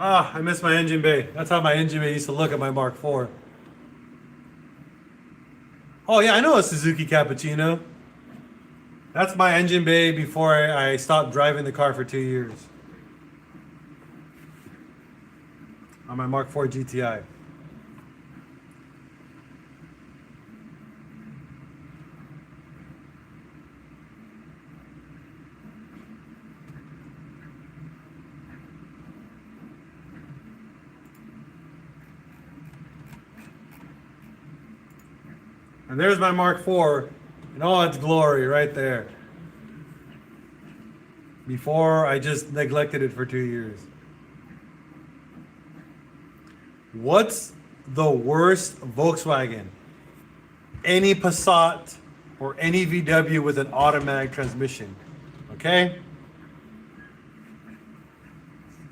Ah, I missed my engine bay. That's how my engine bay used to look at my Mark IV. Oh yeah, I know a Suzuki Cappuccino. That's my engine bay before I stopped driving the car for 2 years. On my Mark IV GTI. And there's my Mark IV in all its glory right there. Before I just neglected it for 2 years. What's the worst Volkswagen? Any Passat or any VW with an automatic transmission. Okay?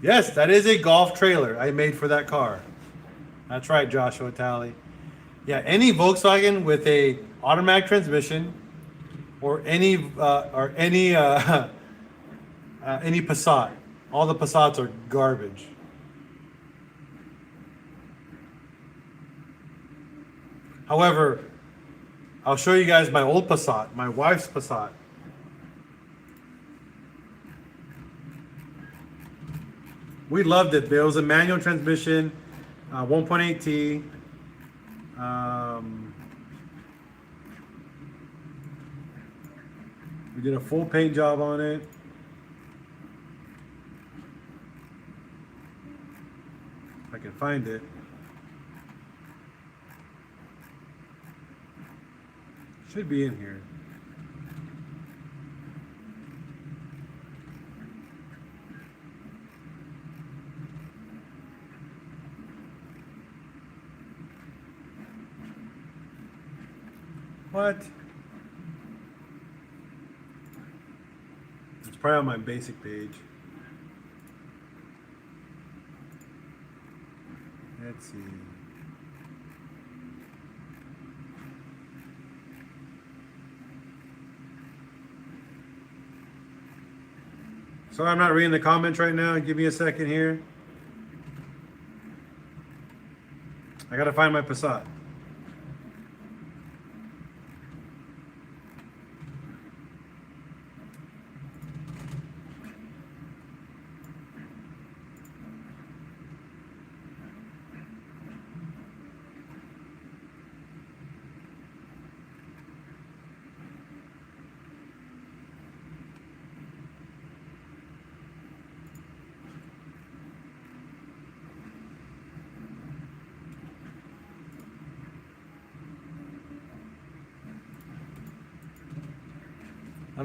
Yes, that is a Golf trailer I made for that car. That's right, Joshua Talley. Yeah, any Volkswagen with a automatic transmission, or any Passat. All the Passats are garbage. However, I'll show you guys my old Passat, my wife's Passat. We loved it. There was a manual transmission, 1.8T. We did a full paint job on it. If I can find it. Should be in here. What? It's probably on my basic page. Let's see. Sorry, I'm not reading the comments right now. Give me a second here. I gotta find my Passat.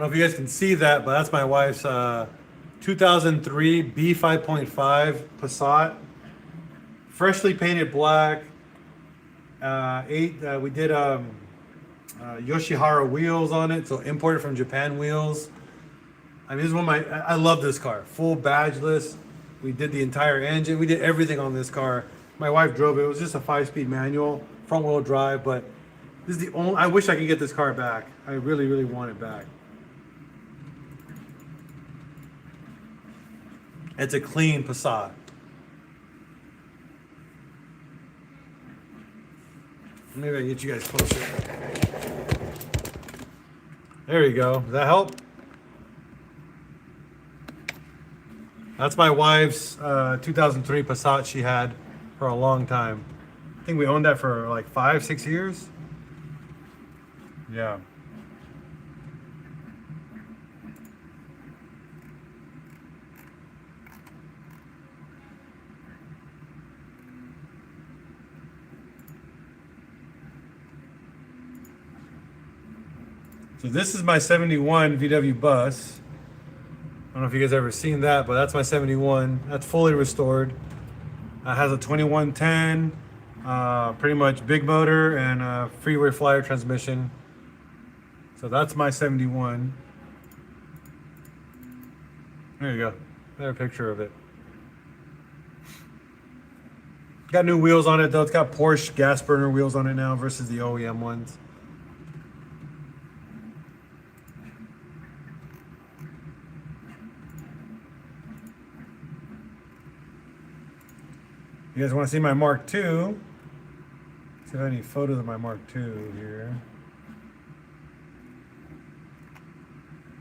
know if you guys can see that, but that's my wife's 2003 B5.5 Passat. Freshly painted black. We did Yoshihara wheels on it, so imported from Japan wheels. I mean, this is one of my, I love this car. Full badgeless. We did the entire engine. We did everything on this car. My wife drove it. It was just a 5-speed manual, front wheel drive, but this is the only, I wish I could get this car back. I really, really want it back. It's a clean Passat. Maybe I can get you guys closer. There you go. Does that help? That's my wife's 2003 Passat she had for a long time. I think we owned that for like 5-6 years. Yeah. So this is my 71 VW bus. I don't know if you guys ever seen that, but that's my 71. That's fully restored. It has a 2110, pretty much big motor and a freeway flyer transmission. So that's my 71. There you go. There's a picture of it. Got new wheels on it though. It's got Porsche gas burner wheels on it now versus the OEM ones. You guys want to see my Mark II? See if I have any photos of my Mark II here.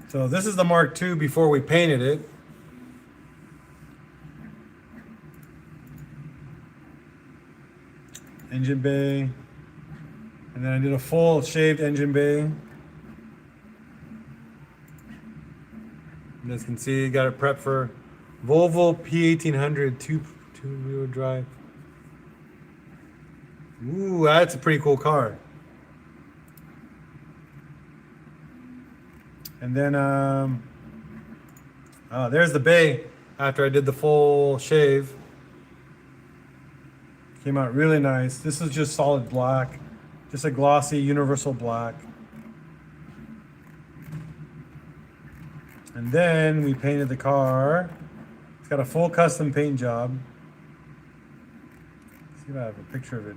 So this is the Mark II before we painted it. Engine bay. And then I did a full shaved engine bay. You guys can see, got it prepped for Volvo P1800 two-wheel drive. Ooh, that's a pretty cool car. And then, there's the bay after I did the full shave. Came out really nice. This is just solid black, just a glossy universal black. And then we painted the car. It's got a full custom paint job. Let's see if I have a picture of it.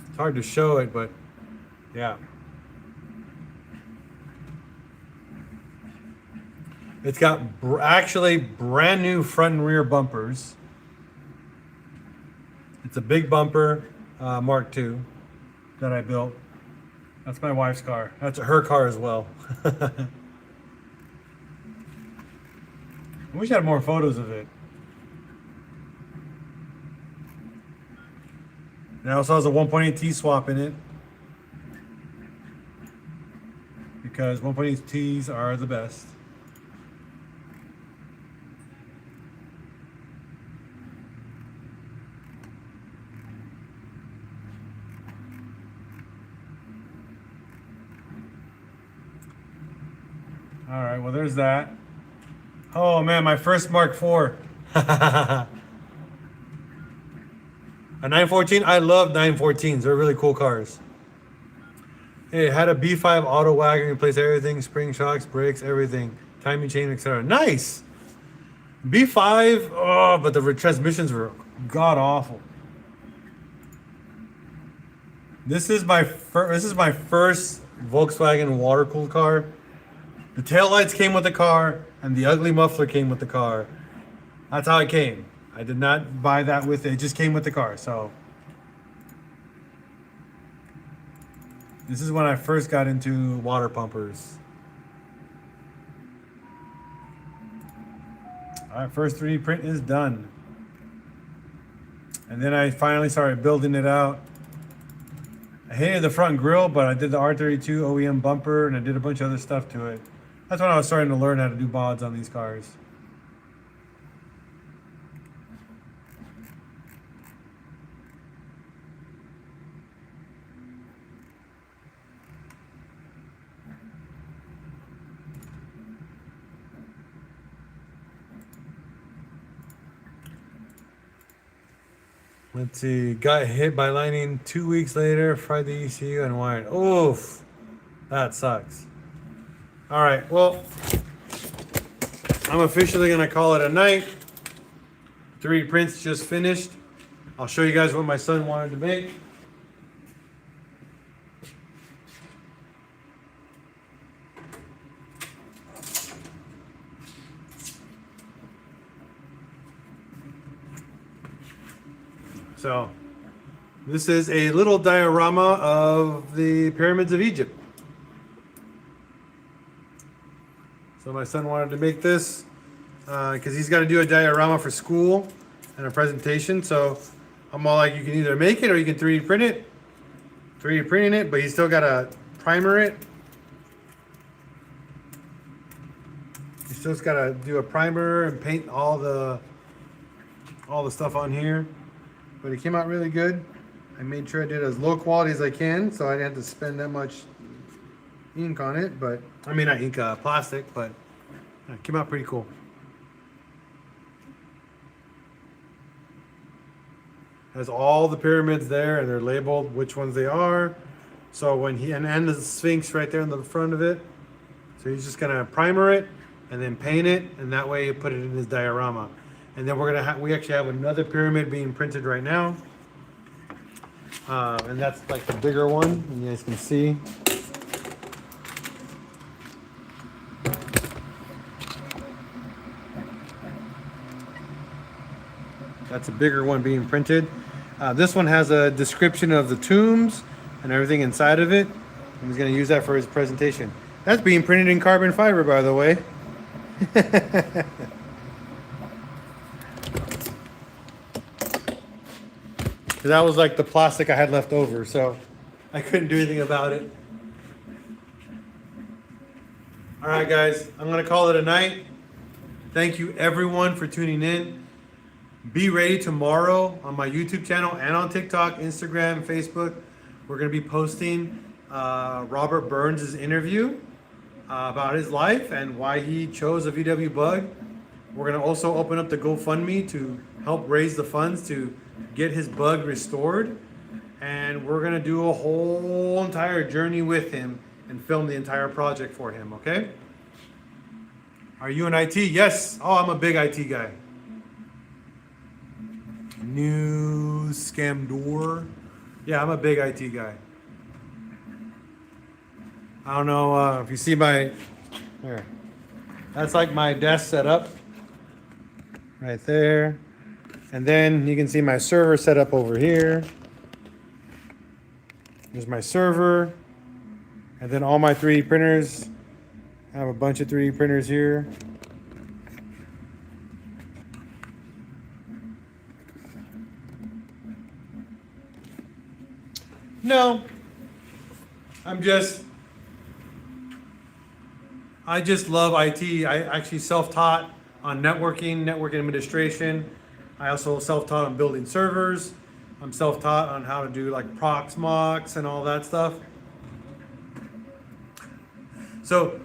It's hard to show it, but yeah. It's got actually brand new front and rear bumpers. It's a big bumper, Mark II, that I built. That's my wife's car. That's her car as well. I wish I had more photos of it. It also has a 1.8 T-swap in it, because 1.8 Ts are the best. All right, well, there's that. Oh man, my first Mark IV. A 914. I love 914s. They're really cool cars. It had a B5 auto wagon, replaced everything, spring shocks, brakes, everything, timing chain, etc. Nice. B5. Oh, but the transmissions were god awful. This is my first Volkswagen water-cooled car. The taillights came with the car, and the ugly muffler came with the car. That's how it came. I did not buy that with it. It just came with the car. So this is when I first got into water pumpers. All right, first 3D print is done. And then I finally started building it out. I hated the front grille, but I did the R32 OEM bumper, and I did a bunch of other stuff to it. That's when I was starting to learn how to do mods on these cars. Let's see. Got hit by lightning 2 weeks later. Fried the ECU and wired. Oof. That sucks. All right. Well, I'm officially going to call it a night. 3D prints just finished. I'll show you guys what my son wanted to make. So, this is a little diorama of the pyramids of Egypt. So my son wanted to make this because he's got to do a diorama for school and a presentation. So I'm all like, you can either make it or you can 3D print it. 3D printing it, but he's still got to primer it. He's still got to do a primer and paint all the stuff on here. But it came out really good. I made sure I did as low quality as I can, so I didn't have to spend that much ink on it. But I mean, not ink, plastic, but it came out pretty cool. Has all the pyramids there, and they're labeled which ones they are. So when and the Sphinx right there in the front of it. So he's just gonna primer it and then paint it, and that way you put it in his diorama. And then we actually have another pyramid being printed right now. And that's like the bigger one, you guys can see. That's a bigger one being printed. This one has a description of the tombs and everything inside of it. And he's going to use that for his presentation. That's being printed in carbon fiber, by the way. That was like the plastic I had left over, so I couldn't do anything about it. All right, guys, I'm going to call it a night. Thank you, everyone, for tuning in. Be ready tomorrow on my YouTube channel and on TikTok, Instagram, Facebook. We're going to be posting Robert Burns' interview about his life and why he chose a VW Bug. We're going to also open up the GoFundMe to help raise the funds to get his Bug restored. And we're going to do a whole entire journey with him and film the entire project for him, okay? Are you in IT? Yes. Oh, I'm a big IT guy. New scam door. Yeah, I'm a big IT guy. I don't know if you see my, there. That's like my desk setup right there. And then you can see my server set up over here. There's my server. And then all my 3D printers. I have a bunch of 3D printers here. No, I just love IT. I actually self-taught on networking administration. I also self-taught on building servers. I'm self-taught on how to do like Proxmox and all that stuff. So,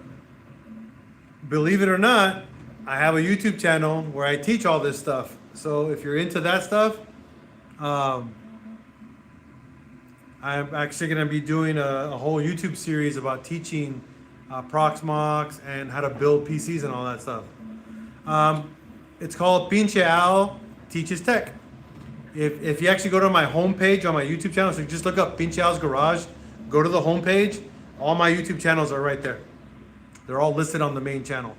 believe it or not, I have a YouTube channel where I teach all this stuff. So if you're into that stuff, I'm actually going to be doing a whole YouTube series about teaching Proxmox and how to build PCs and all that stuff. It's called PincheAls Teaches Tech. If you actually go to my homepage on my YouTube channel, so you just look up PincheAls Garage, go to the homepage, all my YouTube channels are right there. They're all listed on the main channel.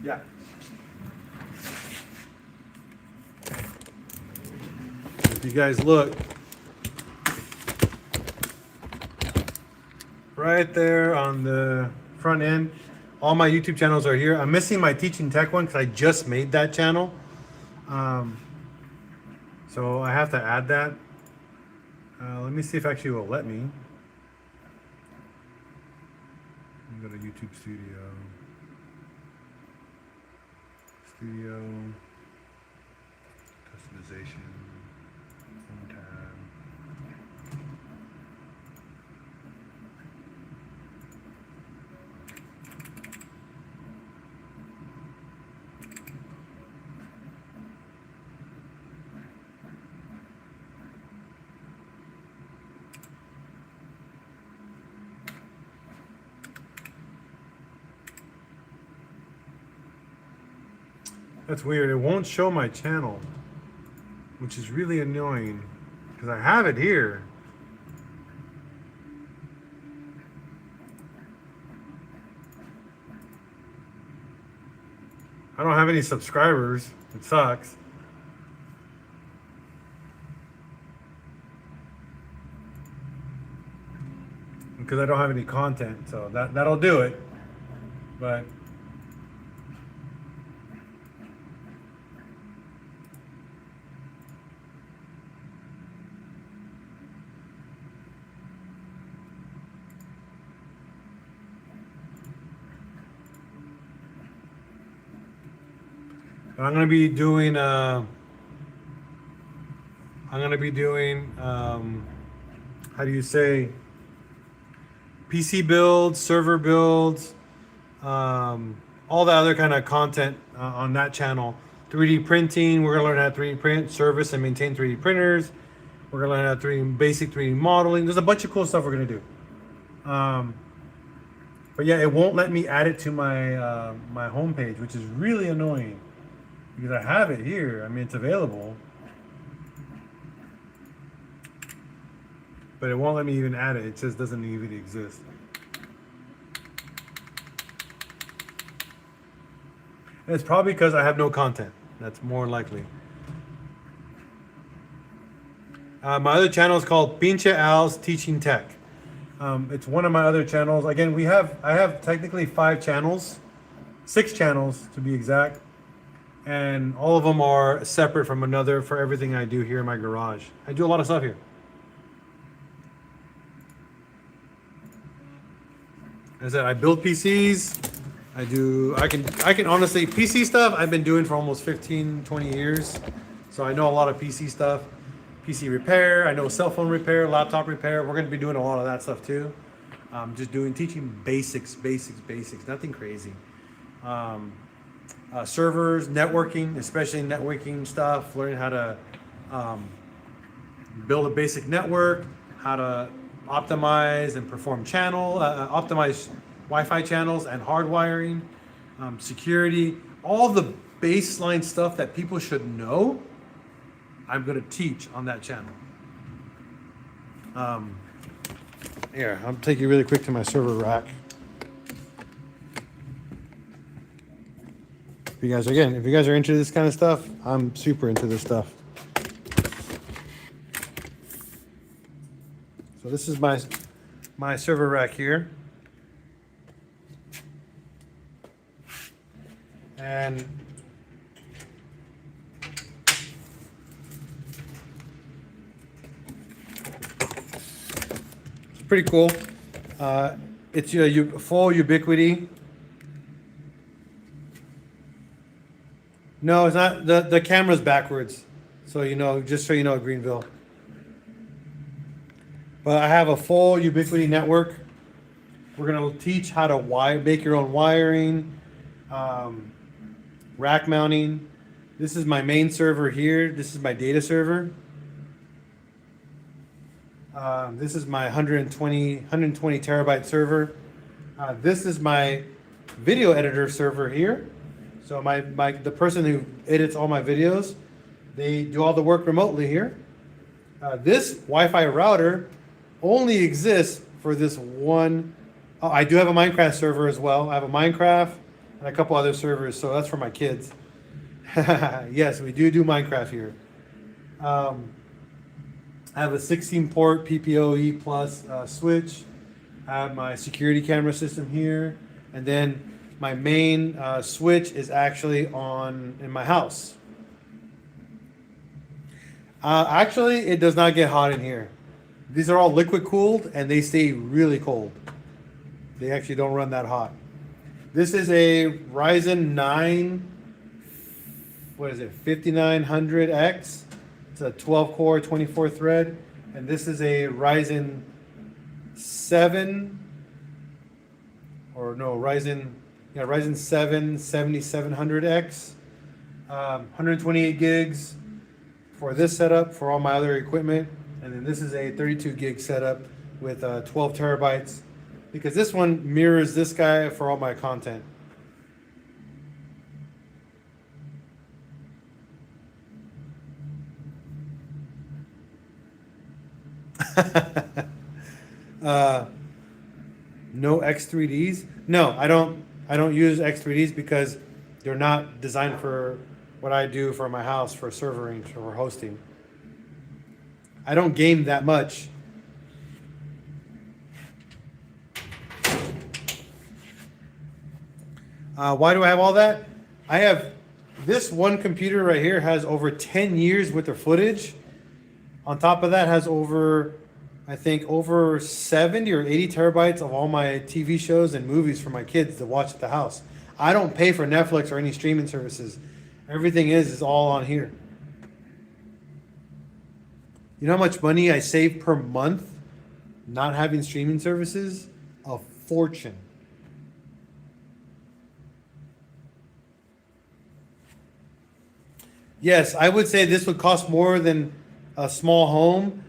Yeah. If you guys look, right there on the front end, all my YouTube channels are here. I'm missing my Teaching Tech one because I just made that channel. So I have to add that. Let me see if actually it will let me. Go to YouTube Studio. That's weird. It won't show my channel, which is really annoying because I have it here. I don't have any subscribers. It sucks. Because I don't have any content, so that'll do it. But I'm gonna be doing how do you say, PC builds, server builds, all the other kind of content on that channel. 3D printing, we're gonna learn how to 3D print, service and maintain 3D printers. We're gonna learn how to basic 3D modeling. There's a bunch of cool stuff we're gonna do. But yeah, it won't let me add it to my my homepage, which is really annoying because I have it here. I mean, it's available, but it won't let me even add it. It just doesn't even exist. And it's probably because I have no content. That's more likely. My other channel is called PincheAls Teaching Tech. It's one of my other channels. Again, I have technically 5 channels, 6 channels to be exact, and all of them are separate from another for everything I do here in my garage. I do a lot of stuff here. As I said, I build PCs. I can honestly, PC stuff I've been doing for almost 15, 20 years. So I know a lot of PC stuff. PC repair, I know cell phone repair, laptop repair. We're going to be doing a lot of that stuff too. Just teaching basics, nothing crazy. Servers, networking, especially networking stuff, learning how to build a basic network, how to optimize and perform optimize Wi-Fi channels and hardwiring, security, all the baseline stuff that people should know. I'm going to teach on that channel. Here, I'll take you really quick to my server rack. If you guys are into this kind of stuff, I'm super into this stuff. So this is my server rack here. And it's pretty cool. It's your full ubiquity. No, it's not. The camera's backwards. So just so you know, Greenville. But I have a full ubiquity network. We're going to teach how to make your own wiring, rack mounting. This is my main server here. This is my data server. This is my 120 terabyte server. This is my video editor server here. So the person who edits all my videos, they do all the work remotely here. This Wi-Fi router only exists for this one. Oh, I do have a Minecraft server as well. I have a Minecraft and a couple other servers, so that's for my kids. Yes, we do Minecraft here. I have a 16-port PPOE plus switch. I have my security camera system here, and then my main switch is actually in my house. Actually, it does not get hot in here. These are all liquid cooled, and they stay really cold. They actually don't run that hot. This is a Ryzen 9, 5900X. It's a 12-core, 24-thread. And this is a Ryzen 7, Ryzen 7 7700X. 128 gigs for this setup for all my other equipment. And then this is a 32 gig setup with 12 terabytes. Because this one mirrors this guy for all my content. No X3Ds? No, I don't. I don't use X3Ds because they're not designed for what I do for my house for servering or hosting. I don't game that much. Why do I have all that? I have this one computer right here has over 10 years worth of footage. On top of that, has over, I think, over 70 or 80 terabytes of all my TV shows and movies for my kids to watch at the house. I don't pay for Netflix or any streaming services. Everything is all on here. You know how much money I save per month not having streaming services? A fortune. Yes, I would say this would cost more than a small home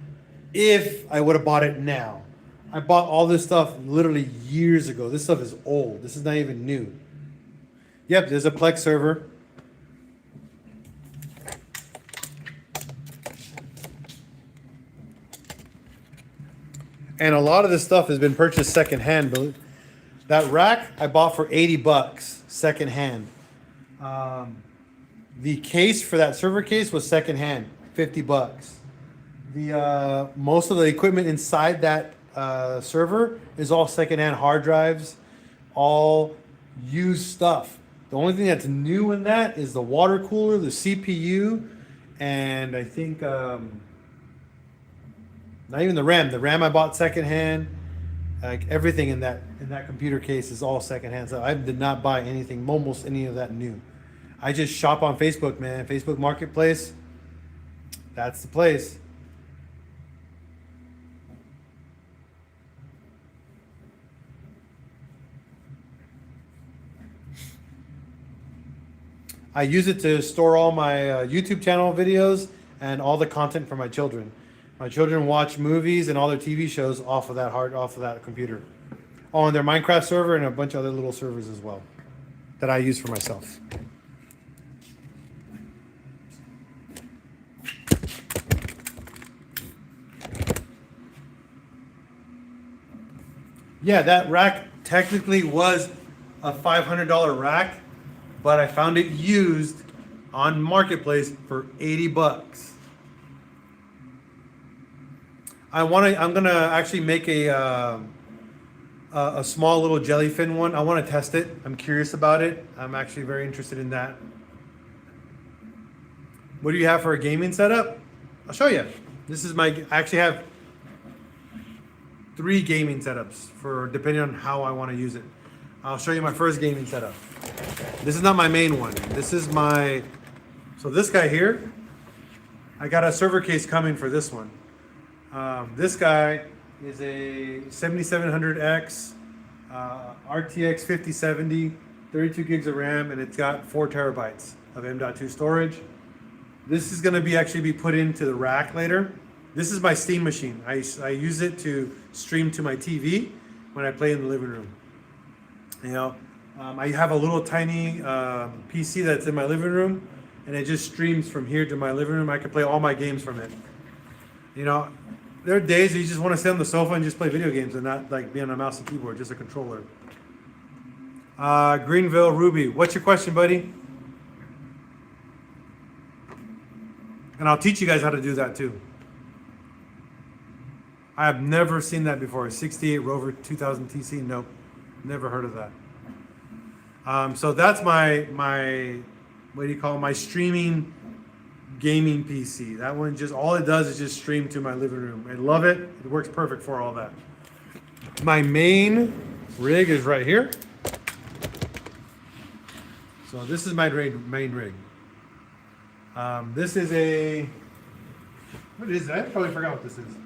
if I would have bought it now. I bought all this stuff literally years ago. This stuff is old. This is not even new. Yep, there's a Plex server. And a lot of this stuff has been purchased secondhand. But that rack I bought for $80 secondhand. The case for that server case was secondhand, $50. The most of the equipment inside that server is all secondhand hard drives, all used stuff. The only thing that's new in that is the water cooler, the CPU, and I think not even the RAM. The RAM I bought secondhand. Like everything in that computer case is all secondhand. So I did not buy anything, almost any of that new. I just shop on Facebook, man. Facebook Marketplace. That's the place. I use it to store all my YouTube channel videos and all the content for my children. My children watch movies and all their TV shows off of that computer. Oh, and their Minecraft server and a bunch of other little servers as well that I use for myself. Yeah, that rack technically was a $500 rack, but I found it used on Marketplace for $80. I'm gonna actually make a small little jellyfin one. I want to test it. I'm curious about it. I'm actually very interested in that. What do you have for a gaming setup? I'll show you. I actually have 3 gaming setups for depending on how I want to use it. I'll show you my first gaming setup. This is not my main one. This is so this guy here, I got a server case coming for this one. This guy is a 7700X RTX 5070, 32 gigs of RAM, and it's got 4 terabytes of M.2 storage. This is going to actually be put into the rack later. This is my Steam machine. I use it to stream to my TV when I play in the living room. You know, I have a little tiny PC that's in my living room, and it just streams from here to my living room. I can play all my games from it. You know, there are days that you just want to sit on the sofa and just play video games and not like be on a mouse and keyboard, just a controller. Greenville Ruby, what's your question, buddy? And I'll teach you guys how to do that too. I have never seen that before. 68 Rover 2000 TC. Nope, never heard of that. So that's my what do you call it? My streaming gaming PC. That one just all it does is just stream to my living room. I love it. It works perfect for all that. My main rig is right here. So this is my main rig. This is what is that? I probably forgot what this is.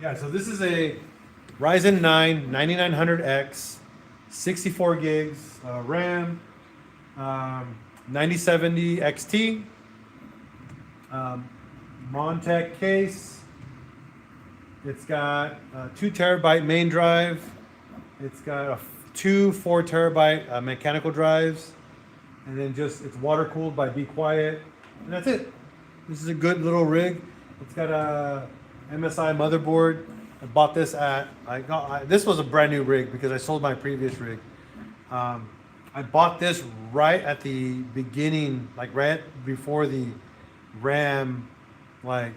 Yeah, so this is a Ryzen 9 9900X, 64 gigs RAM, 9070 XT, Montech case. It's got a 2 terabyte main drive. It's got 2 4 terabyte mechanical drives, and then it's water cooled by Be Quiet, and that's it. This is a good little rig. It's got a MSI motherboard. I bought this at, this was a brand new rig because I sold my previous rig. I bought this right at the beginning, like right before the RAM, like,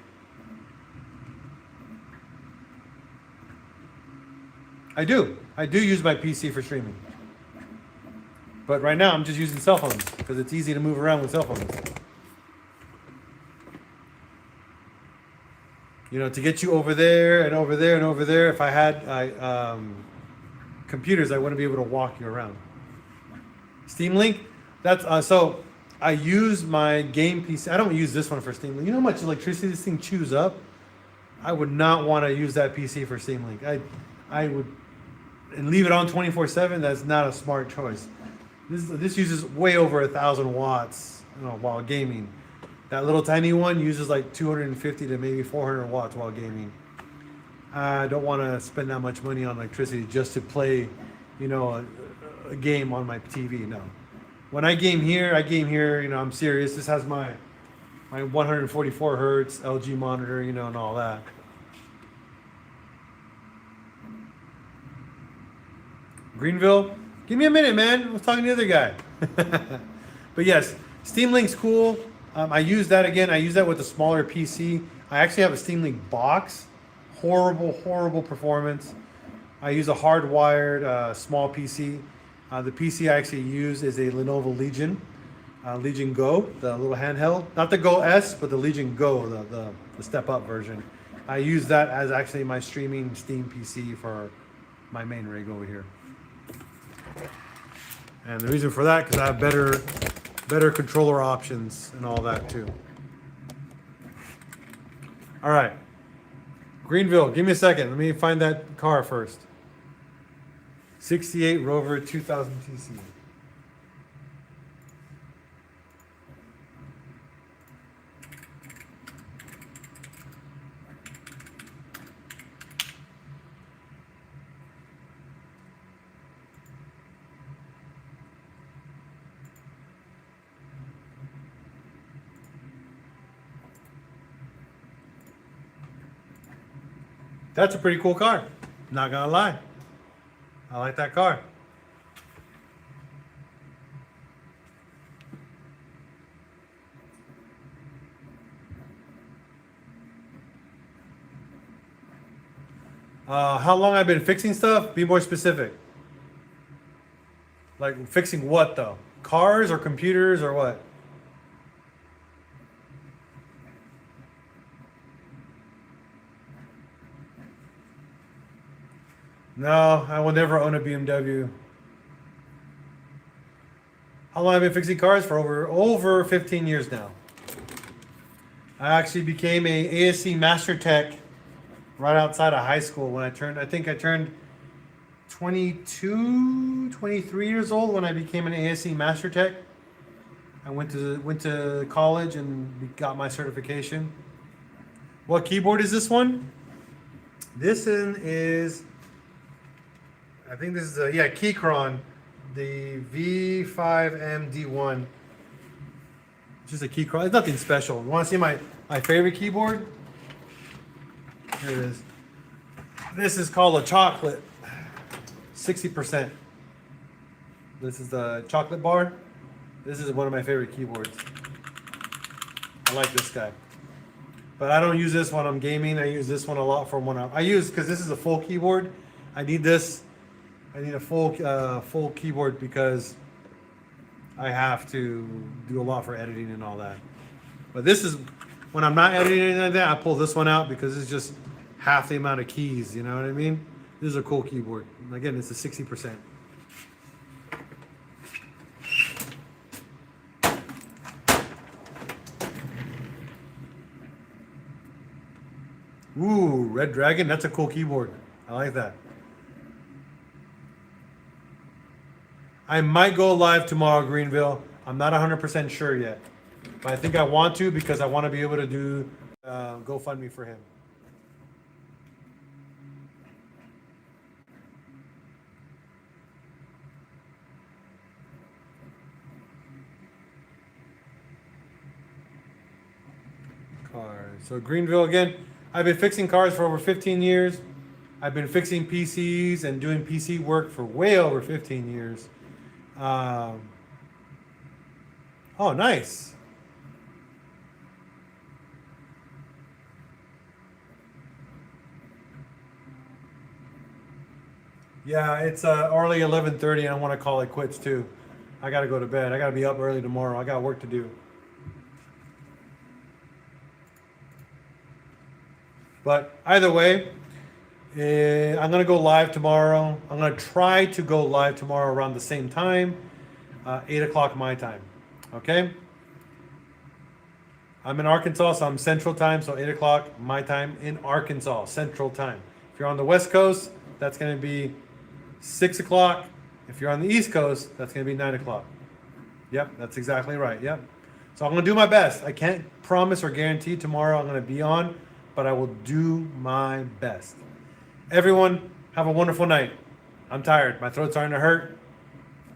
I do use my PC for streaming. But right now I'm just using cell phones because it's easy to move around with cell phones. You know, to get you over there and over there and over there. If I had computers, I wouldn't be able to walk you around. Steam Link, that's so I use my game PC. I don't use this one for Steam Link. You know how much electricity this thing chews up? I would not want to use that PC for Steam Link. I would, and leave it on 24/7. That's not a smart choice. This uses way over 1,000 watts, you know, while gaming. That little tiny one uses like 250 to maybe 400 watts while gaming. I don't want to spend that much money on electricity just to play, you know, a game on my TV. No. When I game here, you know, I'm serious. This has my 144 hertz LG monitor, you know, and all that. Greenville, give me a minute, man. I was talking to the other guy. But yes, Steam Link's cool. I use that again. I use that with a smaller PC. I actually have a Steam Link box. Horrible performance. I use a hardwired small PC. The PC I actually use is a Lenovo Legion, Legion Go, the little handheld. Not the Go S, but the Legion Go, the step-up version. I use that as actually my streaming Steam PC for my main rig over here. And the reason for that, because I have better controller options and all that too. All right, Greenville, give me a second. Let me find that car first. 68 Rover 2000 TC. That's a pretty cool car. Not gonna lie. I like that car. How long I've been fixing stuff? Be more specific. Like fixing what though? Cars or computers or what? No, I will never own a BMW. How long have I been fixing cars? For over 15 years now. I actually became a ASC Master Tech right outside of high school when I think I turned 22, 23 years old when I became an ASC Master Tech. I went to college and got my certification. What keyboard is this one? This one is, I think this is Keychron, the V5MD1. It's just a Keychron. It's nothing special. You want to see my favorite keyboard? Here it is. This is called a chocolate. 60%. This is the chocolate bar. This is one of my favorite keyboards. I like this guy. But I don't use this when I'm gaming. I use this one a lot for when because this is a full keyboard. I need this. I need a full keyboard because I have to do a lot for editing and all that. But this is, when I'm not editing anything like that, I pull this one out because it's just half the amount of keys, you know what I mean? This is a cool keyboard. Again, it's a 60%. Ooh, Red Dragon, that's a cool keyboard. I like that. I might go live tomorrow, Greenville. I'm not 100% sure yet. But I think I want to because I want to be able to do GoFundMe for him. cars. So Greenville again. I've been fixing cars for over 15 years. I've been fixing PCs and doing PC work for way over 15 years. Oh, nice. Yeah, it's early 11:30, and I want to call it quits too. I got to go to bed. I got to be up early tomorrow. I got work to do. But either way, I'm going to go live tomorrow. I'm going to try to go live tomorrow around the same time, 8 o'clock my time. Okay? I'm in Arkansas, so I'm Central Time, so 8 o'clock my time in Arkansas, Central Time. If you're on the West Coast, that's going to be 6 o'clock. If you're on the East Coast, that's going to be 9 o'clock. Yep, that's exactly right. Yep. So I'm going to do my best. I can't promise or guarantee tomorrow I'm going to be on, but I will do my best. Everyone, have a wonderful night. I'm tired. My throat's starting to hurt.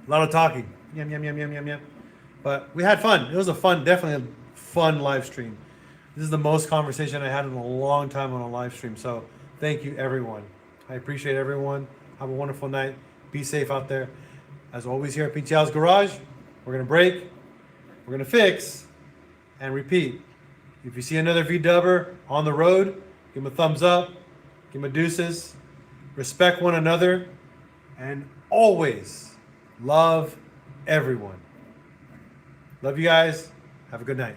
A lot of talking. Yum, yum, yum, yum, yum, yum. But we had fun. It was definitely a fun live stream. This is the most conversation I had in a long time on a live stream. So thank you, everyone. I appreciate everyone. Have a wonderful night. Be safe out there. As always, here at PincheAls Garage, we're going to break, we're going to fix, and repeat. If you see another V-dubber on the road, give him a thumbs up, give him a deuces, respect one another, and always love everyone. Love you guys. Have a good night.